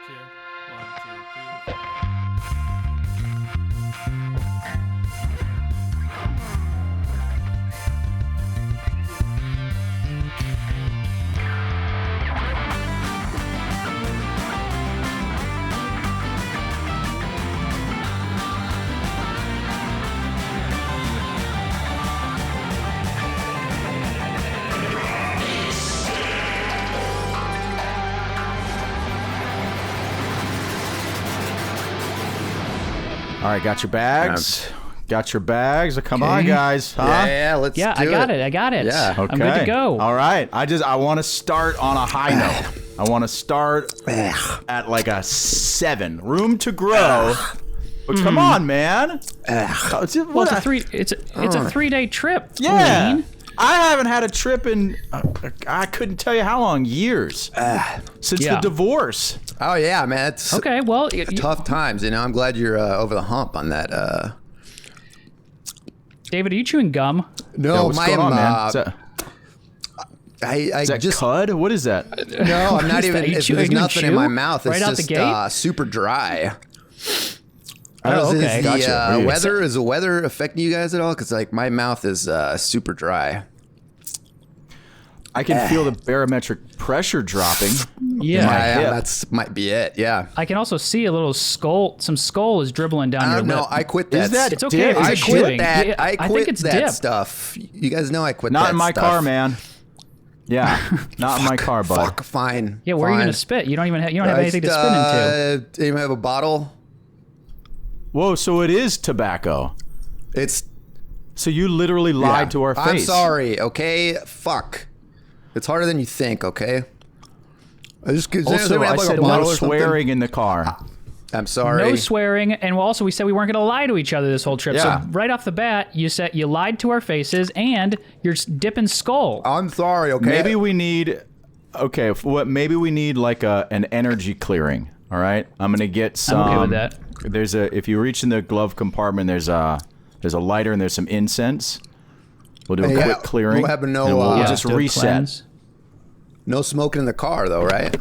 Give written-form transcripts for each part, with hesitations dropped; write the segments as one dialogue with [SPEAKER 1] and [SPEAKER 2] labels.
[SPEAKER 1] 2, 1, 2, 3.
[SPEAKER 2] All right, got your bags? Got your bags? Come on, guys. Huh?
[SPEAKER 3] Yeah, let's do it.
[SPEAKER 4] I got it.
[SPEAKER 3] Yeah.
[SPEAKER 2] Okay.
[SPEAKER 4] I'm good to go.
[SPEAKER 2] All right. I want to start on a high note. I want to start at like a 7. Room to grow. But come on, man.
[SPEAKER 4] Well, it's a 3-day trip.
[SPEAKER 2] Yeah.
[SPEAKER 4] Lean.
[SPEAKER 2] I haven't had a trip in, I couldn't tell you how long, years. Since the divorce.
[SPEAKER 3] Oh, yeah, man. It's
[SPEAKER 4] Okay, well,
[SPEAKER 3] tough times. You know, I'm glad you're over the hump on that.
[SPEAKER 4] David, are you chewing gum?
[SPEAKER 3] No,
[SPEAKER 2] What's going on, man? Is that
[SPEAKER 3] just
[SPEAKER 2] cud? What is that?
[SPEAKER 3] No, I'm not
[SPEAKER 4] Is
[SPEAKER 3] even.
[SPEAKER 4] that- are you
[SPEAKER 3] There's
[SPEAKER 4] doing
[SPEAKER 3] nothing in
[SPEAKER 4] chew?
[SPEAKER 3] my mouth. It's
[SPEAKER 4] Right out the
[SPEAKER 3] just
[SPEAKER 4] gate?
[SPEAKER 3] super dry.
[SPEAKER 4] Oh, okay.
[SPEAKER 2] Gotcha.
[SPEAKER 3] Is the weather affecting you guys at all? Because like my mouth is super dry.
[SPEAKER 2] I can feel the barometric pressure dropping.
[SPEAKER 4] Yeah.
[SPEAKER 2] hip.
[SPEAKER 3] That's might be it. Yeah.
[SPEAKER 4] I can also see a little skull. Some skull is dribbling down
[SPEAKER 3] I
[SPEAKER 4] your
[SPEAKER 3] don't know.
[SPEAKER 4] lip.
[SPEAKER 3] I quit that.
[SPEAKER 2] Is that
[SPEAKER 4] It's okay.
[SPEAKER 2] dip?
[SPEAKER 4] It's
[SPEAKER 3] I
[SPEAKER 4] a
[SPEAKER 3] quit
[SPEAKER 4] chewing.
[SPEAKER 3] that.
[SPEAKER 4] Yeah,
[SPEAKER 3] I
[SPEAKER 4] I
[SPEAKER 3] quit
[SPEAKER 4] think it's
[SPEAKER 3] that
[SPEAKER 4] dip.
[SPEAKER 3] stuff. You guys know I quit that
[SPEAKER 2] Not in my
[SPEAKER 3] stuff.
[SPEAKER 2] car, man. Yeah, not in my car, bud.
[SPEAKER 3] Fuck, fine.
[SPEAKER 4] Yeah, where are you
[SPEAKER 3] fine.
[SPEAKER 4] gonna spit? You don't even have anything to spit into.
[SPEAKER 3] Anyone have a bottle?
[SPEAKER 2] Whoa, so it is tobacco.
[SPEAKER 3] It's
[SPEAKER 2] So you literally lied to our face.
[SPEAKER 3] I'm sorry, okay? Fuck. It's harder than you think, okay?
[SPEAKER 2] Also, I said no swearing in the car.
[SPEAKER 3] I'm sorry.
[SPEAKER 4] No swearing, and also we said we weren't going to lie to each other this whole trip.
[SPEAKER 2] Yeah.
[SPEAKER 4] So right off the bat, you said you lied to our faces, and you're dipping skull.
[SPEAKER 3] I'm sorry, okay?
[SPEAKER 2] Maybe we need. Okay, maybe we need like an energy clearing. All right, I'm gonna get some.
[SPEAKER 4] I'm okay with that.
[SPEAKER 2] There's if you reach in the glove compartment, there's a lighter and there's some incense. We'll do a
[SPEAKER 3] Yeah,
[SPEAKER 2] quick clearing.
[SPEAKER 3] we'll have no,
[SPEAKER 2] and we'll
[SPEAKER 3] Yeah,
[SPEAKER 2] just
[SPEAKER 4] do a
[SPEAKER 2] reset.
[SPEAKER 4] cleanse.
[SPEAKER 3] No smoking in the car, though, right?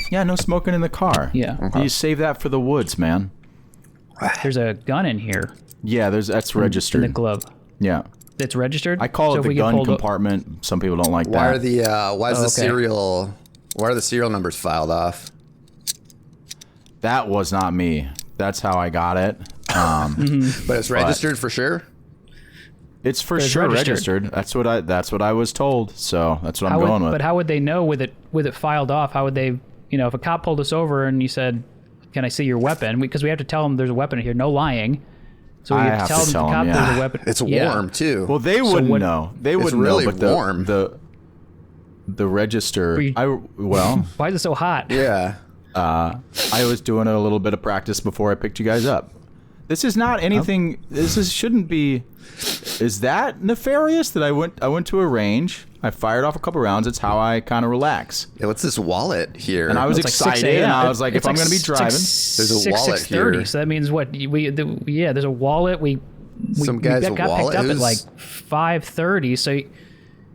[SPEAKER 2] Yeah, no smoking in the car.
[SPEAKER 4] Yeah.
[SPEAKER 2] You save that for the woods, man.
[SPEAKER 4] There's a gun in here
[SPEAKER 2] Yeah, that's registered.
[SPEAKER 4] in the glove.
[SPEAKER 2] Yeah,
[SPEAKER 4] It's registered.
[SPEAKER 2] I call
[SPEAKER 4] So
[SPEAKER 2] it
[SPEAKER 4] if
[SPEAKER 2] the
[SPEAKER 4] we get
[SPEAKER 2] gun
[SPEAKER 4] pulled
[SPEAKER 2] compartment. Some people don't like
[SPEAKER 3] Why
[SPEAKER 2] that.
[SPEAKER 3] are the why is the
[SPEAKER 4] okay.
[SPEAKER 3] serial? Why are the serial numbers filed off?
[SPEAKER 2] That was not me. That's how I got it.
[SPEAKER 3] But it's registered for sure.
[SPEAKER 2] It's for
[SPEAKER 4] It's
[SPEAKER 2] sure
[SPEAKER 4] registered.
[SPEAKER 2] registered. That's what I was told. So that's what I'm
[SPEAKER 4] How
[SPEAKER 2] going
[SPEAKER 4] would,
[SPEAKER 2] with.
[SPEAKER 4] But how would they know with it filed off? How would they, if a cop pulled us over and you said, "Can I see your weapon?" Because we have to tell them there's a weapon here. No lying. So we
[SPEAKER 2] I
[SPEAKER 4] have to tell them the cop
[SPEAKER 2] yeah.
[SPEAKER 4] there's a weapon.
[SPEAKER 3] It's
[SPEAKER 4] Yeah.
[SPEAKER 3] warm too.
[SPEAKER 2] Well, they wouldn't
[SPEAKER 4] what-
[SPEAKER 2] know. They wouldn't
[SPEAKER 3] really
[SPEAKER 2] know. But
[SPEAKER 3] warm.
[SPEAKER 2] The register.
[SPEAKER 4] you-
[SPEAKER 2] Well,
[SPEAKER 4] Why is it so hot?
[SPEAKER 3] yeah.
[SPEAKER 2] I was doing a little bit of practice before I picked you guys up. This is not anything. Shouldn't be. Is that nefarious that I went to a range? I fired off a couple rounds. It's how I kind of relax.
[SPEAKER 3] Yeah, what's this wallet here?
[SPEAKER 2] And I was
[SPEAKER 4] It's like 6
[SPEAKER 2] excited,
[SPEAKER 4] a.m.
[SPEAKER 2] and I was like,
[SPEAKER 4] It's
[SPEAKER 2] if I'm going to be driving,
[SPEAKER 3] There's a wallet
[SPEAKER 4] 6:30.
[SPEAKER 3] here.
[SPEAKER 4] So that means what? There's a wallet. We
[SPEAKER 3] Some guy's
[SPEAKER 4] got
[SPEAKER 3] wallet.
[SPEAKER 4] picked up at
[SPEAKER 3] Who's-
[SPEAKER 4] like 5:30. So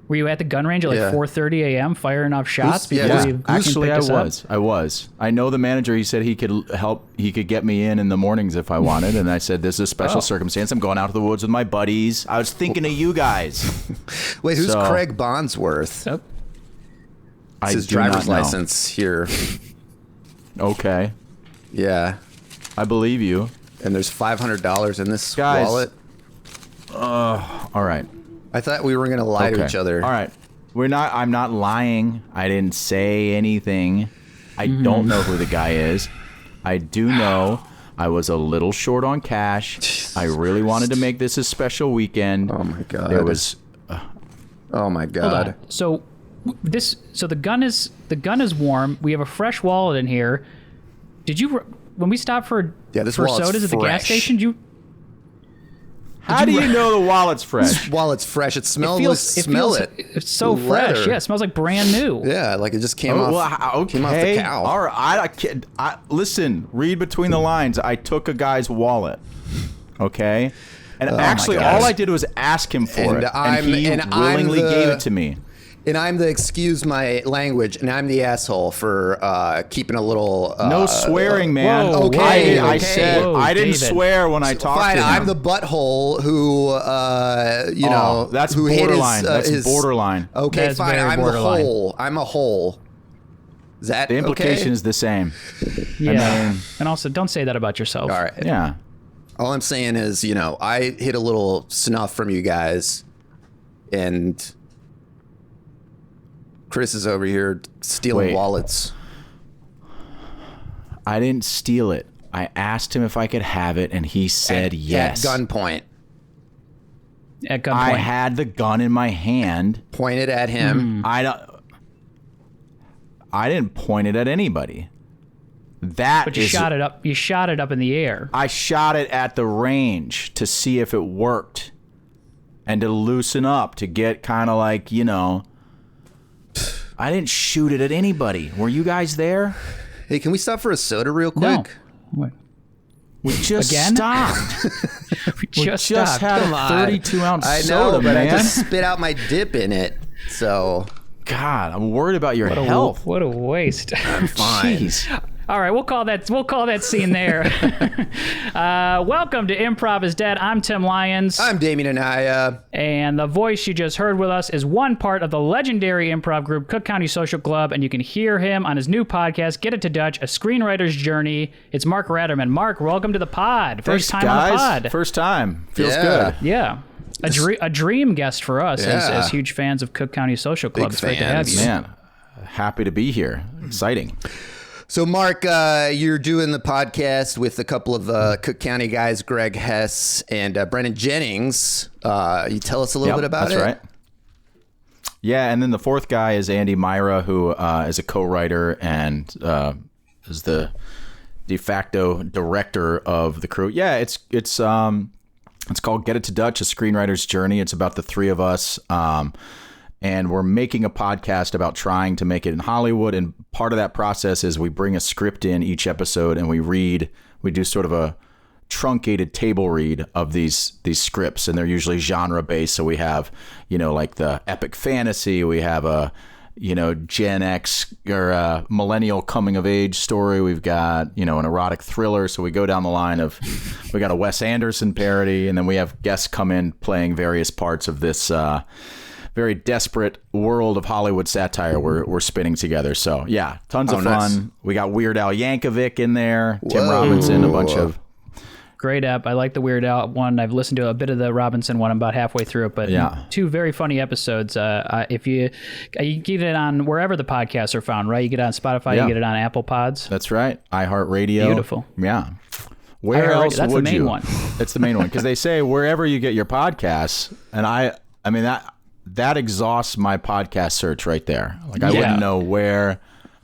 [SPEAKER 4] were you at the gun range at like
[SPEAKER 3] Yeah.
[SPEAKER 4] 4:30 a.m. firing off shots?
[SPEAKER 3] Who's-
[SPEAKER 4] before
[SPEAKER 3] yeah,
[SPEAKER 4] you
[SPEAKER 2] actually,
[SPEAKER 4] picked us up?
[SPEAKER 2] I was. I know the manager. He said he could help. He could get me in the mornings if I wanted. And I said, "This is a special circumstance. I'm going out to the woods with my buddies. I was thinking of you guys."
[SPEAKER 3] Wait, who's
[SPEAKER 2] So-
[SPEAKER 3] Craig Bondsworth?
[SPEAKER 4] Oh,
[SPEAKER 3] It's his
[SPEAKER 2] do not
[SPEAKER 3] driver's
[SPEAKER 2] know.
[SPEAKER 3] license here.
[SPEAKER 2] Okay,
[SPEAKER 3] Yeah.
[SPEAKER 2] I believe you.
[SPEAKER 3] And there's $500 in this
[SPEAKER 2] Guys.
[SPEAKER 3] wallet.
[SPEAKER 2] All right.
[SPEAKER 3] I thought we were going to lie to each other.
[SPEAKER 2] All right. I'm not lying. I didn't say anything. I don't know who the guy is. I do know I was a little short on cash. I really wanted to make this a special weekend.
[SPEAKER 3] Oh my God.
[SPEAKER 2] There was
[SPEAKER 3] Oh my
[SPEAKER 4] hold
[SPEAKER 3] God.
[SPEAKER 4] on. So the gun is warm. We have a fresh wallet in here. Did you when we stopped for
[SPEAKER 3] this wallet's
[SPEAKER 4] sodas at the gas
[SPEAKER 3] fresh.
[SPEAKER 4] station?
[SPEAKER 2] How do you know the wallet's fresh?
[SPEAKER 3] While it's fresh, it smells.
[SPEAKER 4] It's so
[SPEAKER 3] Leather.
[SPEAKER 4] fresh. Yeah, it smells like brand new.
[SPEAKER 3] Yeah, like it just came
[SPEAKER 2] Oh,
[SPEAKER 3] off.
[SPEAKER 2] well,
[SPEAKER 3] Came off the cow.
[SPEAKER 2] All right. Listen, read between the lines. I took a guy's wallet. Okay? And actually,
[SPEAKER 3] God.
[SPEAKER 2] all I did was ask him for
[SPEAKER 3] And
[SPEAKER 2] it.
[SPEAKER 3] I'm-
[SPEAKER 2] And he
[SPEAKER 3] and I'm
[SPEAKER 2] willingly
[SPEAKER 3] the-
[SPEAKER 2] gave it to me.
[SPEAKER 3] And I'm the, excuse my language, and I'm the asshole for keeping a little...
[SPEAKER 2] no swearing, man.
[SPEAKER 4] whoa,
[SPEAKER 3] okay,
[SPEAKER 2] I
[SPEAKER 3] okay.
[SPEAKER 2] said
[SPEAKER 4] Whoa,
[SPEAKER 2] I didn't
[SPEAKER 4] David.
[SPEAKER 2] swear when I talked
[SPEAKER 3] Fine,
[SPEAKER 2] to him.
[SPEAKER 3] I'm the butthole who, you know...
[SPEAKER 2] that's
[SPEAKER 3] who hit
[SPEAKER 2] borderline.
[SPEAKER 3] his,
[SPEAKER 2] That's borderline.
[SPEAKER 3] Okay,
[SPEAKER 4] That's
[SPEAKER 3] fine,
[SPEAKER 4] very
[SPEAKER 3] I'm
[SPEAKER 4] borderline.
[SPEAKER 3] the hole. I'm a hole. Is that
[SPEAKER 2] The implication
[SPEAKER 3] okay?
[SPEAKER 2] is the same.
[SPEAKER 4] Yeah.
[SPEAKER 2] mean-
[SPEAKER 4] And also, don't say that about yourself.
[SPEAKER 3] All right.
[SPEAKER 2] Yeah.
[SPEAKER 3] All I'm saying is, you know, I hit a little snuff from you guys, and Chris is over here stealing
[SPEAKER 2] Wait.
[SPEAKER 3] wallets.
[SPEAKER 2] I didn't steal it. I asked him if I could have it, and he said yes.
[SPEAKER 3] At gunpoint.
[SPEAKER 4] At gunpoint.
[SPEAKER 2] I had the gun in my hand.
[SPEAKER 3] Pointed at him.
[SPEAKER 2] I didn't point it at anybody. That
[SPEAKER 4] But you
[SPEAKER 2] is-
[SPEAKER 4] shot it up. You shot it up in the air.
[SPEAKER 2] I shot it at the range to see if it worked and to loosen up, to get kind of like, you know. I didn't shoot it at anybody. Were you guys there?
[SPEAKER 3] Hey, can we stop for a soda real
[SPEAKER 4] No.
[SPEAKER 3] quick?
[SPEAKER 4] Wait.
[SPEAKER 2] We just
[SPEAKER 4] Again?
[SPEAKER 2] stopped.
[SPEAKER 4] We
[SPEAKER 2] We
[SPEAKER 4] just
[SPEAKER 2] just
[SPEAKER 4] stopped.
[SPEAKER 2] had
[SPEAKER 3] Come
[SPEAKER 2] a
[SPEAKER 3] on.
[SPEAKER 2] 32-ounce
[SPEAKER 3] I know,
[SPEAKER 2] soda,
[SPEAKER 3] but
[SPEAKER 2] man.
[SPEAKER 3] I just spit out my dip in it. So
[SPEAKER 2] God, I'm worried about your
[SPEAKER 4] What a-
[SPEAKER 2] health.
[SPEAKER 4] What a waste.
[SPEAKER 3] fine.
[SPEAKER 2] Jeez.
[SPEAKER 4] All right, we'll call that scene there. Welcome to Improv is Dead. I'm Tim Lyons.
[SPEAKER 3] I'm Damien Anaya.
[SPEAKER 4] And the voice you just heard with us is one part of the legendary improv group Cook County Social Club, and you can hear him on his new podcast, Get It to Dutch, A Screenwriter's Journey. It's Mark Raterman. Mark, welcome to the pod. First
[SPEAKER 2] Thanks,
[SPEAKER 4] time on the
[SPEAKER 2] guys.
[SPEAKER 4] pod.
[SPEAKER 2] First time. Feels
[SPEAKER 3] Yeah.
[SPEAKER 2] good.
[SPEAKER 4] Yeah. A dream guest for us
[SPEAKER 3] Yeah.
[SPEAKER 4] as huge fans of Cook County Social Club.
[SPEAKER 3] Big
[SPEAKER 4] It's great to have
[SPEAKER 3] fans.
[SPEAKER 4] you.
[SPEAKER 2] Man, happy to be here. Exciting.
[SPEAKER 3] So, Mark, you're doing the podcast with a couple of Cook County guys, Greg Hess and Brennan Jennings. You tell us a little bit about
[SPEAKER 2] that's
[SPEAKER 3] it?
[SPEAKER 2] right. Yeah, and then the fourth guy is Andy Myra, who is a co-writer and is the de facto director of the crew. Yeah, it's called Get It to Dutch, A Screenwriter's Journey. It's about the three of us. And we're making a podcast about trying to make it in Hollywood. And part of that process is we bring a script in each episode and we do sort of a truncated table read of these scripts. And they're usually genre based. So we have, like the epic fantasy, we have a, Gen X or a millennial coming of age story. We've got, an erotic thriller. So we go down the line of, we got a Wes Anderson parody, and then we have guests come in playing various parts of this, very desperate world of Hollywood satire we're spinning together. So yeah, tons of fun.
[SPEAKER 3] Nice.
[SPEAKER 2] We got Weird Al Yankovic in there, Tim
[SPEAKER 3] Whoa.
[SPEAKER 2] Robinson, a bunch of
[SPEAKER 4] Great app. I like the Weird Al one. I've listened to a bit of the Robinson one. I'm about halfway through it, but
[SPEAKER 2] Yeah.
[SPEAKER 4] two very funny episodes. If you get it on wherever the podcasts are found, right? You get it on Spotify,
[SPEAKER 2] Yeah.
[SPEAKER 4] you get it on Apple Pods.
[SPEAKER 2] that's right, iHeartRadio.
[SPEAKER 4] Beautiful.
[SPEAKER 2] Yeah. Where
[SPEAKER 4] iHeartRadio,
[SPEAKER 2] else
[SPEAKER 4] that's the
[SPEAKER 2] would
[SPEAKER 4] main
[SPEAKER 2] you?
[SPEAKER 4] one.
[SPEAKER 2] It's the main one because they say wherever you get your podcasts, and I mean that exhausts my podcast search right there. Like I
[SPEAKER 4] Yeah.
[SPEAKER 2] wouldn't know where.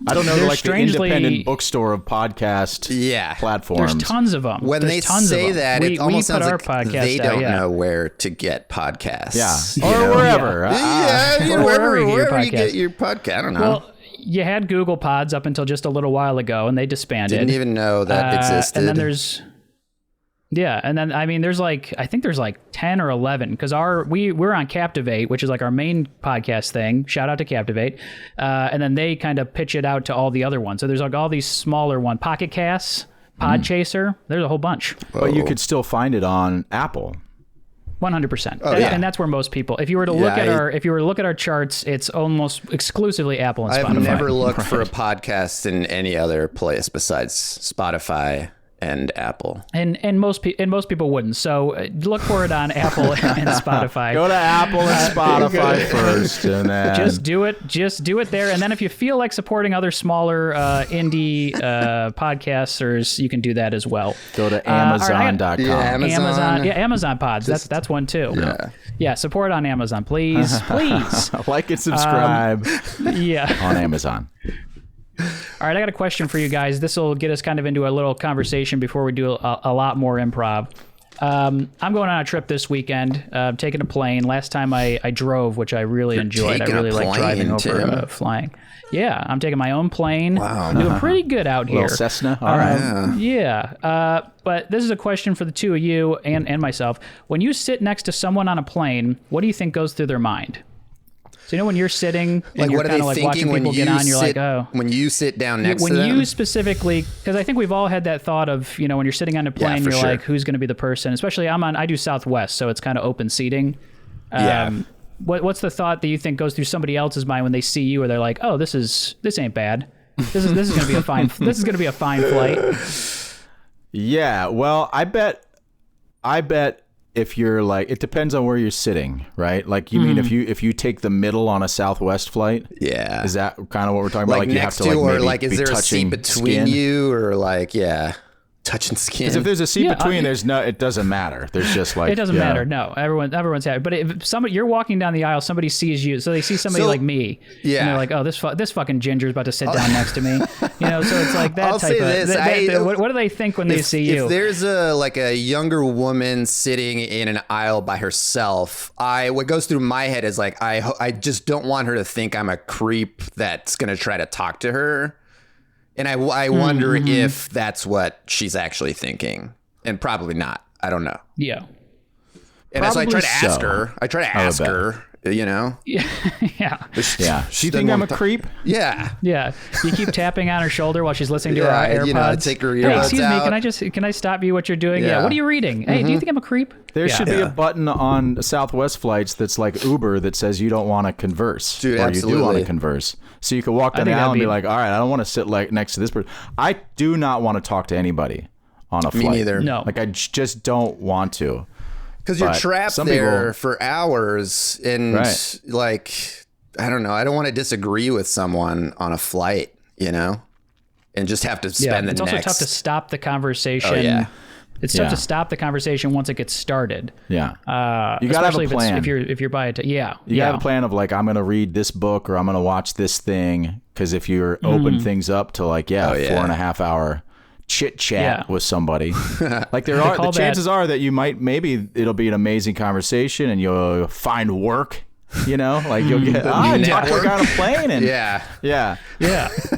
[SPEAKER 2] I don't know,
[SPEAKER 4] There's
[SPEAKER 2] like the
[SPEAKER 4] strangely-
[SPEAKER 2] independent bookstore of podcast platforms.
[SPEAKER 4] There's tons of them.
[SPEAKER 3] When
[SPEAKER 4] There's
[SPEAKER 3] they
[SPEAKER 4] tons
[SPEAKER 3] say
[SPEAKER 4] of them.
[SPEAKER 3] that,
[SPEAKER 4] we
[SPEAKER 3] it almost
[SPEAKER 4] put
[SPEAKER 3] sounds
[SPEAKER 4] our
[SPEAKER 3] like
[SPEAKER 4] podcast
[SPEAKER 3] they
[SPEAKER 4] out,
[SPEAKER 3] don't
[SPEAKER 4] yeah.
[SPEAKER 3] know where to get podcasts.
[SPEAKER 2] Yeah,
[SPEAKER 3] you
[SPEAKER 2] or
[SPEAKER 3] know?
[SPEAKER 2] wherever.
[SPEAKER 3] Yeah,
[SPEAKER 4] Or wherever you get your
[SPEAKER 3] wherever you
[SPEAKER 4] podcast.
[SPEAKER 3] get your podcast. I don't know.
[SPEAKER 4] Well, you had Google Pods up until just a little while ago, and they disbanded.
[SPEAKER 3] Didn't even know that existed.
[SPEAKER 4] And then there's, there's I think there's like 10 or 11 because we're on Captivate, which is like our main podcast thing. Shout out to Captivate. And then they kind of pitch it out to all the other ones. So there's like all these smaller ones, Pocket Casts, Podchaser. There's a whole bunch.
[SPEAKER 2] But you could still find it on Apple.
[SPEAKER 4] 100%.
[SPEAKER 3] yeah.
[SPEAKER 4] And that's where most people, if you were to look at our charts, it's almost exclusively Apple and Spotify.
[SPEAKER 3] I've never looked for a podcast in any other place besides Spotify and Apple.
[SPEAKER 4] And most people wouldn't. So look for it on Apple and Spotify.
[SPEAKER 2] Go to Apple and Spotify first, and then
[SPEAKER 4] Just do it there. And then if you feel like supporting other smaller indie podcasters, you can do that as well.
[SPEAKER 2] go to
[SPEAKER 4] all right,
[SPEAKER 2] Amazon.com.
[SPEAKER 3] Yeah,
[SPEAKER 4] Amazon Pods. That's one too. Yeah, support on Amazon, please. Please.
[SPEAKER 2] Like and subscribe
[SPEAKER 4] Yeah.
[SPEAKER 2] on Amazon.
[SPEAKER 4] All right, I got a question for you guys. This will get us kind of into a little conversation before we do a lot more improv. I'm going on a trip this weekend, taking a plane. Last time I drove, which I really enjoyed. I
[SPEAKER 3] taking a
[SPEAKER 4] really like driving
[SPEAKER 3] plane,
[SPEAKER 4] over
[SPEAKER 3] Tim.
[SPEAKER 4] Flying. Yeah, I'm taking my own plane.
[SPEAKER 3] Wow.
[SPEAKER 4] I'm doing pretty good out here.
[SPEAKER 2] Little Cessna. All right.
[SPEAKER 4] Yeah. But this is a question for the two of you and myself. When you sit next to someone on a plane, what do you think goes through their mind? So when you're sitting and
[SPEAKER 3] Like,
[SPEAKER 4] you're
[SPEAKER 3] what are
[SPEAKER 4] kind
[SPEAKER 3] they
[SPEAKER 4] of like watching
[SPEAKER 3] thinking when
[SPEAKER 4] people get
[SPEAKER 3] you
[SPEAKER 4] on, you're like,
[SPEAKER 3] sit
[SPEAKER 4] oh.
[SPEAKER 3] when you sit down next to
[SPEAKER 4] When
[SPEAKER 3] them?
[SPEAKER 4] you specifically, because I think we've all had that thought of, when you're sitting on a plane,
[SPEAKER 3] for
[SPEAKER 4] you're
[SPEAKER 3] sure.
[SPEAKER 4] like, who's going to be the person? Especially I do Southwest, so it's kind of open seating.
[SPEAKER 3] Yeah.
[SPEAKER 4] What's the thought that you think goes through somebody else's mind when they see you, or they're like, oh, this ain't bad. This is going to be a fine. This is going to be a fine flight.
[SPEAKER 2] Yeah. Well, I bet if you're like, it depends on where you're sitting, right? Like, you mean if you take the middle on a Southwest flight?
[SPEAKER 3] Yeah.
[SPEAKER 2] Is that kind of what we're talking about?
[SPEAKER 3] Like
[SPEAKER 2] you
[SPEAKER 3] next
[SPEAKER 2] have to,
[SPEAKER 3] to, or
[SPEAKER 2] maybe
[SPEAKER 3] like, is
[SPEAKER 2] be
[SPEAKER 3] there a
[SPEAKER 2] touching
[SPEAKER 3] seat between
[SPEAKER 2] skin?
[SPEAKER 3] you, or like, touching skin?
[SPEAKER 2] Because if there's a seat
[SPEAKER 4] Yeah,
[SPEAKER 2] between, it doesn't matter. There's just like
[SPEAKER 4] It doesn't matter. No, everyone's happy. But if you're walking down the aisle, somebody sees you, so they see somebody like me,
[SPEAKER 3] Yeah.
[SPEAKER 4] and they're like, oh, this fucking ginger's about to sit down next to me. So it's like that
[SPEAKER 3] I'll
[SPEAKER 4] type
[SPEAKER 3] say
[SPEAKER 4] of.
[SPEAKER 3] this,
[SPEAKER 4] What do they think when they see you?
[SPEAKER 3] If there's a younger woman sitting in an aisle by herself, what goes through my head is like, I just don't want her to think I'm a creep that's gonna try to talk to her. And I wonder if that's what she's actually thinking. And probably not. I don't know.
[SPEAKER 4] Yeah.
[SPEAKER 3] And so I try to
[SPEAKER 2] Probably
[SPEAKER 3] ask
[SPEAKER 2] so.
[SPEAKER 3] her. I try to
[SPEAKER 2] I would
[SPEAKER 3] ask
[SPEAKER 2] bet.
[SPEAKER 3] her,
[SPEAKER 4] Yeah.
[SPEAKER 2] Yeah. Do you
[SPEAKER 3] She
[SPEAKER 2] think
[SPEAKER 3] doesn't
[SPEAKER 2] I'm a
[SPEAKER 3] want to-
[SPEAKER 2] creep?
[SPEAKER 3] Yeah.
[SPEAKER 4] Yeah. You keep tapping on her shoulder while she's listening to her
[SPEAKER 3] Yeah,
[SPEAKER 4] AirPods.
[SPEAKER 3] take her
[SPEAKER 4] Hey,
[SPEAKER 3] earbuds
[SPEAKER 4] excuse me,
[SPEAKER 3] out.
[SPEAKER 4] can I stop you what you're doing?
[SPEAKER 3] Yeah.
[SPEAKER 4] What are you reading? Hey, do you think I'm a creep?
[SPEAKER 2] There
[SPEAKER 4] Yeah.
[SPEAKER 2] should be a button on Southwest flights that's like Uber that says you don't want to converse,
[SPEAKER 3] Dude,
[SPEAKER 2] or you do want
[SPEAKER 3] absolutely.
[SPEAKER 2] to converse. So you can walk down
[SPEAKER 4] think
[SPEAKER 2] the aisle
[SPEAKER 4] that'd
[SPEAKER 2] and be
[SPEAKER 4] be-
[SPEAKER 2] like, all right, I don't want to sit like next to this person. I do not want to talk to anybody on a flight.
[SPEAKER 3] Me neither.
[SPEAKER 4] No.
[SPEAKER 2] Like, I just don't want to.
[SPEAKER 3] Because you're
[SPEAKER 2] But
[SPEAKER 3] trapped
[SPEAKER 2] some
[SPEAKER 3] there
[SPEAKER 2] people-
[SPEAKER 3] for hours, and
[SPEAKER 2] Right.
[SPEAKER 3] like, I don't know. I don't want to disagree with someone on a flight, and just have to spend the
[SPEAKER 4] It's
[SPEAKER 3] next.
[SPEAKER 4] also tough to stop the conversation.
[SPEAKER 3] Oh, yeah.
[SPEAKER 4] It's tough
[SPEAKER 2] Yeah.
[SPEAKER 4] to stop the conversation once it gets started.
[SPEAKER 2] Yeah. You gotta have a
[SPEAKER 4] especially
[SPEAKER 2] plan.
[SPEAKER 4] if you're by it. Yeah.
[SPEAKER 2] You gotta have a plan of like, I'm gonna read this book or I'm gonna watch this thing. Because if you open things up to like, 4.5 hour chit chat with somebody, like the
[SPEAKER 4] call
[SPEAKER 2] chances are that you might, maybe it'll be an amazing conversation and you'll find work. Like you'll get talk to a guy on a plane and
[SPEAKER 3] Yeah.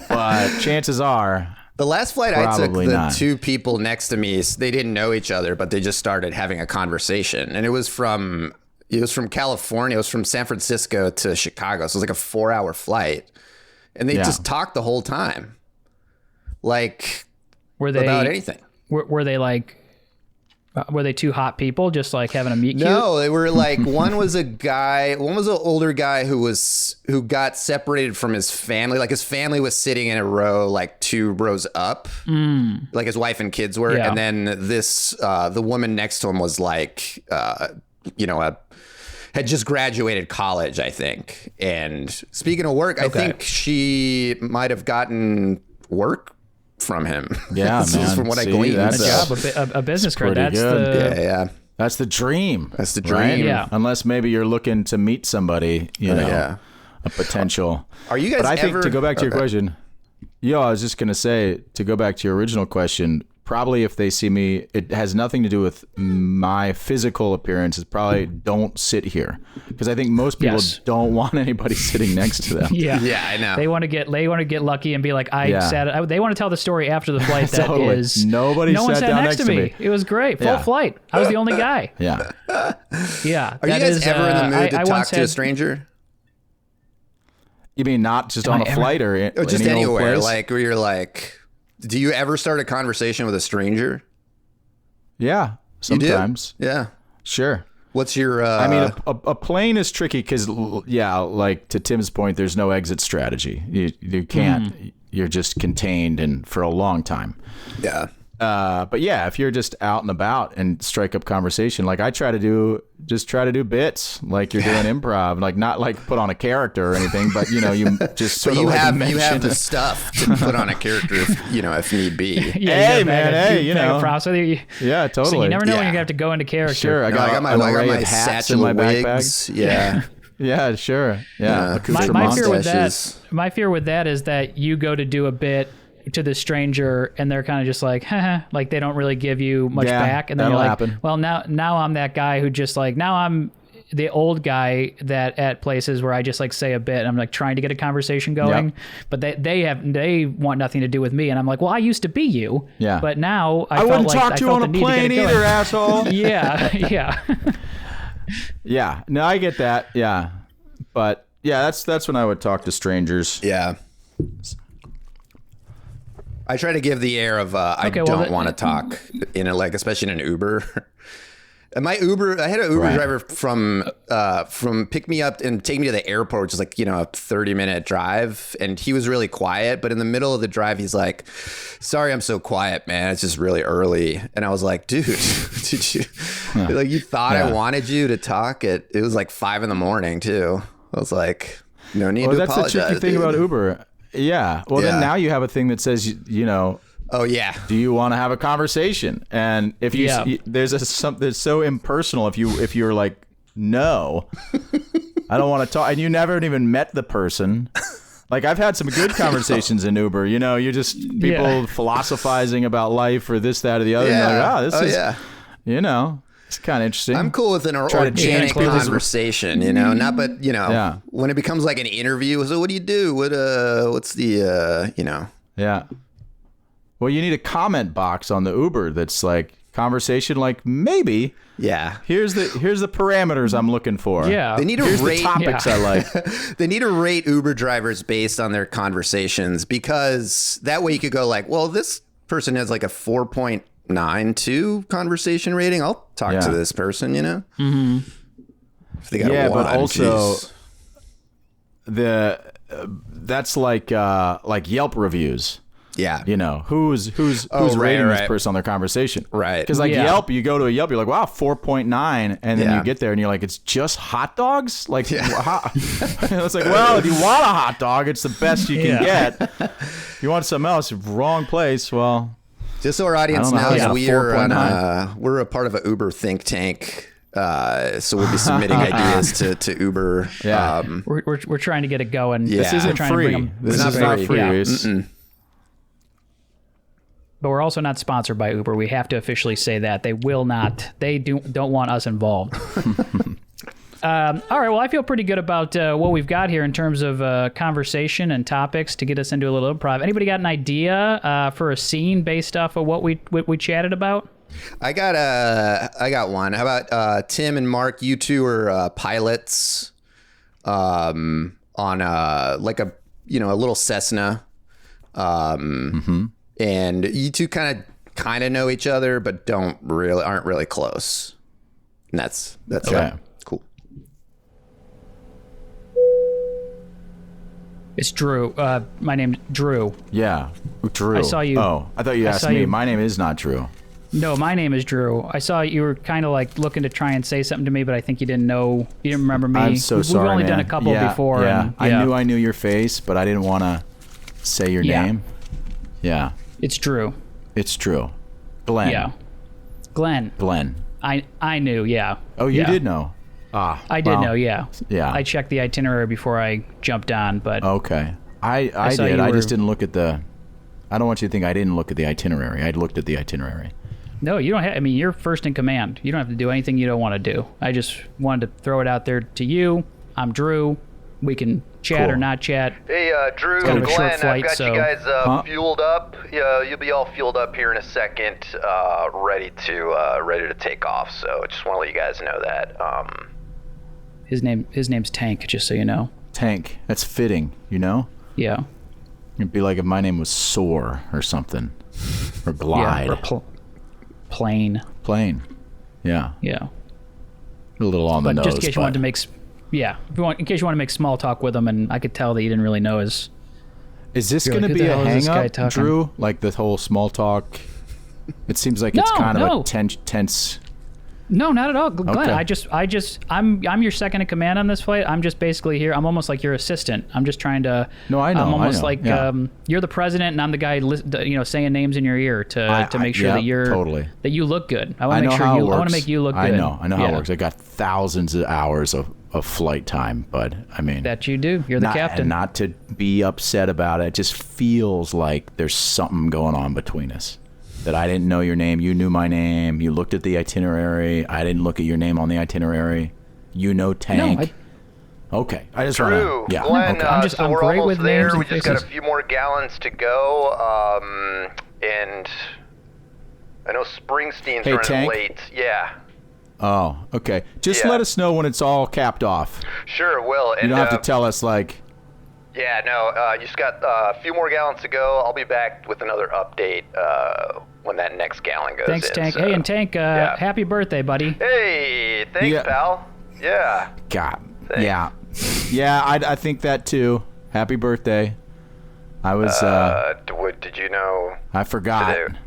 [SPEAKER 2] But chances are.
[SPEAKER 3] The last flight I took,
[SPEAKER 2] Probably
[SPEAKER 3] the
[SPEAKER 2] not.
[SPEAKER 3] two people next to me, they didn't know each other, but they just started having a conversation. And it was from California. It was from San Francisco to Chicago. So it was like a 4-hour flight. And they just talked the whole time. Like,
[SPEAKER 4] Were they
[SPEAKER 3] about anything.
[SPEAKER 4] Were they like? Were they two hot people just like having a meet cute?
[SPEAKER 3] No, they were like, one was an older guy who got separated from his family. Like his family was sitting in a row, like 2 rows up, like his wife and kids were.
[SPEAKER 4] Yeah.
[SPEAKER 3] And then the woman next to him was like, had just graduated college, I think. And speaking of work, I think she might have gotten work from him.
[SPEAKER 2] Yeah,
[SPEAKER 3] This is
[SPEAKER 2] man.
[SPEAKER 3] from what I
[SPEAKER 2] See,
[SPEAKER 3] gleaned.
[SPEAKER 2] that's-
[SPEAKER 4] A business card.
[SPEAKER 2] pretty
[SPEAKER 4] That's
[SPEAKER 2] good.
[SPEAKER 4] the
[SPEAKER 3] Yeah.
[SPEAKER 2] That's the dream.
[SPEAKER 3] That's the
[SPEAKER 2] right?
[SPEAKER 3] dream.
[SPEAKER 4] Yeah.
[SPEAKER 2] Unless maybe you're looking to meet somebody,
[SPEAKER 3] yeah.
[SPEAKER 2] a potential.
[SPEAKER 3] Are you guys
[SPEAKER 2] But I think
[SPEAKER 3] ever-
[SPEAKER 2] to go back to your
[SPEAKER 3] Okay.
[SPEAKER 2] question, I was just going to say, to go back to your original question, probably if they see me, it has nothing to do with my physical appearance. It's probably don't sit here. Because I think most people
[SPEAKER 4] Yes.
[SPEAKER 2] don't want anybody sitting next to them.
[SPEAKER 4] Yeah.
[SPEAKER 3] Yeah, I know.
[SPEAKER 4] They want to get lucky and be like,
[SPEAKER 2] Yeah.
[SPEAKER 4] they want to tell the story after the flight that
[SPEAKER 2] Totally.
[SPEAKER 4] is
[SPEAKER 2] Nobody
[SPEAKER 4] no one
[SPEAKER 2] sat
[SPEAKER 4] sat
[SPEAKER 2] down
[SPEAKER 4] next to me. It was great. Full
[SPEAKER 2] Yeah.
[SPEAKER 4] flight. I was the only guy.
[SPEAKER 2] Yeah.
[SPEAKER 4] Yeah.
[SPEAKER 3] Are you guys ever in the mood to
[SPEAKER 4] I
[SPEAKER 3] talk
[SPEAKER 4] once
[SPEAKER 3] to a
[SPEAKER 4] had-
[SPEAKER 3] stranger?
[SPEAKER 2] You mean not just on a flight or
[SPEAKER 3] Just
[SPEAKER 2] any old
[SPEAKER 3] anywhere,
[SPEAKER 2] place?
[SPEAKER 3] like where you're like, do you ever start a conversation with a stranger?
[SPEAKER 2] Yeah,
[SPEAKER 3] You do?
[SPEAKER 2] sometimes.
[SPEAKER 3] Yeah.
[SPEAKER 2] Sure.
[SPEAKER 3] What's your?
[SPEAKER 2] I mean, a plane is tricky because, like to Tim's point, there's no exit strategy. You can't. You're just contained and for a long time.
[SPEAKER 3] yeah.
[SPEAKER 2] But yeah, if you're just out and about and strike up conversation, like I try to do bits, like you're doing improv, like not like put on a character or anything, but you just sort
[SPEAKER 3] But
[SPEAKER 2] of
[SPEAKER 3] you
[SPEAKER 2] like
[SPEAKER 3] have
[SPEAKER 2] mention-
[SPEAKER 3] the stuff to put on a character, if need be.
[SPEAKER 4] Yeah,
[SPEAKER 2] Hey,
[SPEAKER 4] you got a bag
[SPEAKER 2] man,
[SPEAKER 4] of-
[SPEAKER 2] hey,
[SPEAKER 4] you
[SPEAKER 2] you
[SPEAKER 4] bag of
[SPEAKER 2] know.
[SPEAKER 4] props with you.
[SPEAKER 2] Yeah, totally.
[SPEAKER 4] So you never know when
[SPEAKER 3] Yeah.
[SPEAKER 4] you're gonna have to go into character.
[SPEAKER 2] Sure, I
[SPEAKER 3] No,
[SPEAKER 2] got,
[SPEAKER 3] I got my
[SPEAKER 2] an array of hats
[SPEAKER 3] satchel
[SPEAKER 2] in my
[SPEAKER 3] of
[SPEAKER 2] backpack.
[SPEAKER 3] wigs. Yeah.
[SPEAKER 2] Yeah, sure. Yeah,
[SPEAKER 4] My fear with
[SPEAKER 3] Mustaches.
[SPEAKER 4] that is that you go to do a bit to the stranger and they're kind of just like, haha, like they don't really give you much
[SPEAKER 2] Yeah,
[SPEAKER 4] back, and then you're
[SPEAKER 2] that'll
[SPEAKER 4] like,
[SPEAKER 2] happen.
[SPEAKER 4] well, now I'm that guy who just like, now I'm the old guy that at places where I just like say a bit and I'm like trying to get a conversation going, but they want nothing to do with me, and I'm like, well, I used to be you,
[SPEAKER 2] Yeah.
[SPEAKER 4] but now I felt
[SPEAKER 2] wouldn't
[SPEAKER 4] like
[SPEAKER 2] talk
[SPEAKER 4] I
[SPEAKER 2] to you
[SPEAKER 4] felt
[SPEAKER 2] on
[SPEAKER 4] the
[SPEAKER 2] a
[SPEAKER 4] need to get
[SPEAKER 2] plane
[SPEAKER 4] it going.
[SPEAKER 2] either, asshole.
[SPEAKER 4] Yeah.
[SPEAKER 2] Yeah, no, I get that. Yeah, but Yeah, that's when I would talk to strangers.
[SPEAKER 3] Yeah. I try to give the air of I don't want to talk in especially in an Uber. And I had an Uber driver from pick me up and take me to the airport, which is like, a 30-minute drive. And he was really quiet, but in the middle of the drive, he's like, "Sorry, I'm so quiet, man. It's just really early." And I was like, "Dude, did you you thought I wanted you to talk it was like 5 a.m. too." I was like, "No need to apologize."
[SPEAKER 2] That's the tricky thing about Uber. Yeah. Well, then now you have a thing that says,
[SPEAKER 3] oh yeah,
[SPEAKER 2] do you want to have a conversation? And if there's something that's so impersonal, if you're like, "No, I don't want to talk," and you never even met the person. Like, I've had some good conversations in Uber. You're just people philosophizing about life or this, that, or the other.
[SPEAKER 3] Yeah.
[SPEAKER 2] And you're like, it's kind of interesting.
[SPEAKER 3] I'm cool with an organic conversation, not, but when it becomes like an interview, so what do you do? What's the,
[SPEAKER 2] Yeah. Well, you need a comment box on the Uber that's like conversation, like maybe.
[SPEAKER 3] Yeah.
[SPEAKER 2] Here's the parameters I'm looking for.
[SPEAKER 4] Yeah.
[SPEAKER 3] They need to
[SPEAKER 2] Here's
[SPEAKER 3] rate
[SPEAKER 2] the topics I like.
[SPEAKER 3] They need to rate Uber drivers based on their conversations, because that way you could go like, well, this person has like a 4.92 conversation rating. I'll talk to this person,
[SPEAKER 4] Mm-hmm.
[SPEAKER 3] If they got a 1,
[SPEAKER 2] but also
[SPEAKER 3] geez.
[SPEAKER 2] That's like Yelp reviews.
[SPEAKER 3] Yeah.
[SPEAKER 2] Who's rating this person on their conversation.
[SPEAKER 3] Right.
[SPEAKER 2] Because Yelp, you go to a Yelp, you're like, wow, 4.9. And then you get there and you're like, it's just hot dogs? Like, it's like, well, if you want a hot dog, it's the best you can get. If you want something else, wrong place, well.
[SPEAKER 3] Just so our audience knows, we're a part of a Uber think tank. So we'll be submitting ideas to Uber.
[SPEAKER 4] Yeah. We're trying to get it going.
[SPEAKER 2] This isn't free. This is not free.
[SPEAKER 4] Yeah. But we're also not sponsored by Uber. We have to officially say that. They will not. They don't want us involved. All right. Well, I feel pretty good about what we've got here in terms of conversation and topics to get us into a little improv. Anybody got an idea for a scene based off of what we chatted about?
[SPEAKER 3] I got one. How about Tim and Mark? You two are pilots on like a little Cessna. And you two kind of know each other, but aren't really close. And that's
[SPEAKER 2] okay.
[SPEAKER 3] Cool.
[SPEAKER 4] It's Drew. My name's Drew.
[SPEAKER 2] Yeah, Drew.
[SPEAKER 4] I saw you.
[SPEAKER 2] Oh, I thought you asked me. My name is not Drew.
[SPEAKER 4] No, my name is Drew. I saw you were kind of like looking to try and say something to me, but I think you didn't know. You didn't remember me.
[SPEAKER 2] I'm so sorry,
[SPEAKER 4] We've only
[SPEAKER 2] man.
[SPEAKER 4] done a couple before.
[SPEAKER 2] Yeah.
[SPEAKER 4] And,
[SPEAKER 2] I knew your face, but I didn't want to say your name. Yeah.
[SPEAKER 4] It's Drew.
[SPEAKER 2] It's Drew. Glenn.
[SPEAKER 4] Yeah. Glenn. I knew, yeah.
[SPEAKER 2] Oh, you did know?
[SPEAKER 4] I did know, yeah.
[SPEAKER 2] Yeah.
[SPEAKER 4] I checked the itinerary before I jumped on, but...
[SPEAKER 2] Okay. I did. I just didn't look at the... I don't want you to think I didn't look at the itinerary. I looked at the itinerary.
[SPEAKER 4] No, you don't have... I mean, you're first in command. You don't have to do anything you don't want to do. I just wanted to throw it out there to you. I'm Drew. We can chat or not chat.
[SPEAKER 5] Hey, Drew,
[SPEAKER 4] kind of a
[SPEAKER 5] Glenn,
[SPEAKER 4] short flight,
[SPEAKER 5] I've got you guys fueled up. You'll be all fueled up here in a second, ready to take off. So I just want to let you guys know that.
[SPEAKER 4] His name's Tank, just so you know.
[SPEAKER 2] Tank. That's fitting,
[SPEAKER 4] Yeah.
[SPEAKER 2] It'd be like if my name was Soar or something. Or Glide.
[SPEAKER 4] Yeah, or Plane.
[SPEAKER 2] Plane. Yeah.
[SPEAKER 4] Yeah.
[SPEAKER 2] A little on the nose.
[SPEAKER 4] Just in case you wanted to make... Yeah, in case you want to make small talk with him, and I could tell that you didn't really know his...
[SPEAKER 2] Is this going to be a hang-up, Drew? Like the whole small talk? It seems like it's kind of a tense...
[SPEAKER 4] No, not at all, Glenn.
[SPEAKER 2] Okay.
[SPEAKER 4] I'm your second in command on this flight. I'm just basically here. I'm almost like your assistant. I'm just trying to.
[SPEAKER 2] No, I know.
[SPEAKER 4] I'm almost
[SPEAKER 2] like
[SPEAKER 4] you're the president, and I'm the guy, saying names in your ear to make sure that you look good. I want to make sure I want to make you look good.
[SPEAKER 2] I know how it works. I got thousands of hours of flight time, but I mean
[SPEAKER 4] that you do. You're the captain.
[SPEAKER 2] And not to be upset about it. It just feels like there's something going on between us. That I didn't know your name, you knew my name, you looked at the itinerary, I didn't look at your name on the itinerary, Tank. Okay, I just want to... Yeah,
[SPEAKER 5] Glenn,
[SPEAKER 2] okay.
[SPEAKER 5] I'm great with names and faces. We just got a few more gallons to go, and I know Springsteen's running
[SPEAKER 2] Tank.
[SPEAKER 5] late. Yeah.
[SPEAKER 2] Oh, okay. Just let us know when it's all capped off.
[SPEAKER 5] Sure, will. And,
[SPEAKER 2] You don't have to tell us, like...
[SPEAKER 5] Yeah, no, you just got a few more gallons to go. I'll be back with another update when that next gallon goes
[SPEAKER 4] Thanks,
[SPEAKER 5] in.
[SPEAKER 4] Tank.
[SPEAKER 5] So.
[SPEAKER 4] Hey, and Tank, happy birthday, buddy.
[SPEAKER 5] Hey, thanks, pal. Yeah.
[SPEAKER 2] God.
[SPEAKER 5] Thanks.
[SPEAKER 2] Yeah. Yeah, I think that too. Happy birthday. I was...
[SPEAKER 5] Did you know?
[SPEAKER 2] I forgot.
[SPEAKER 5] Today?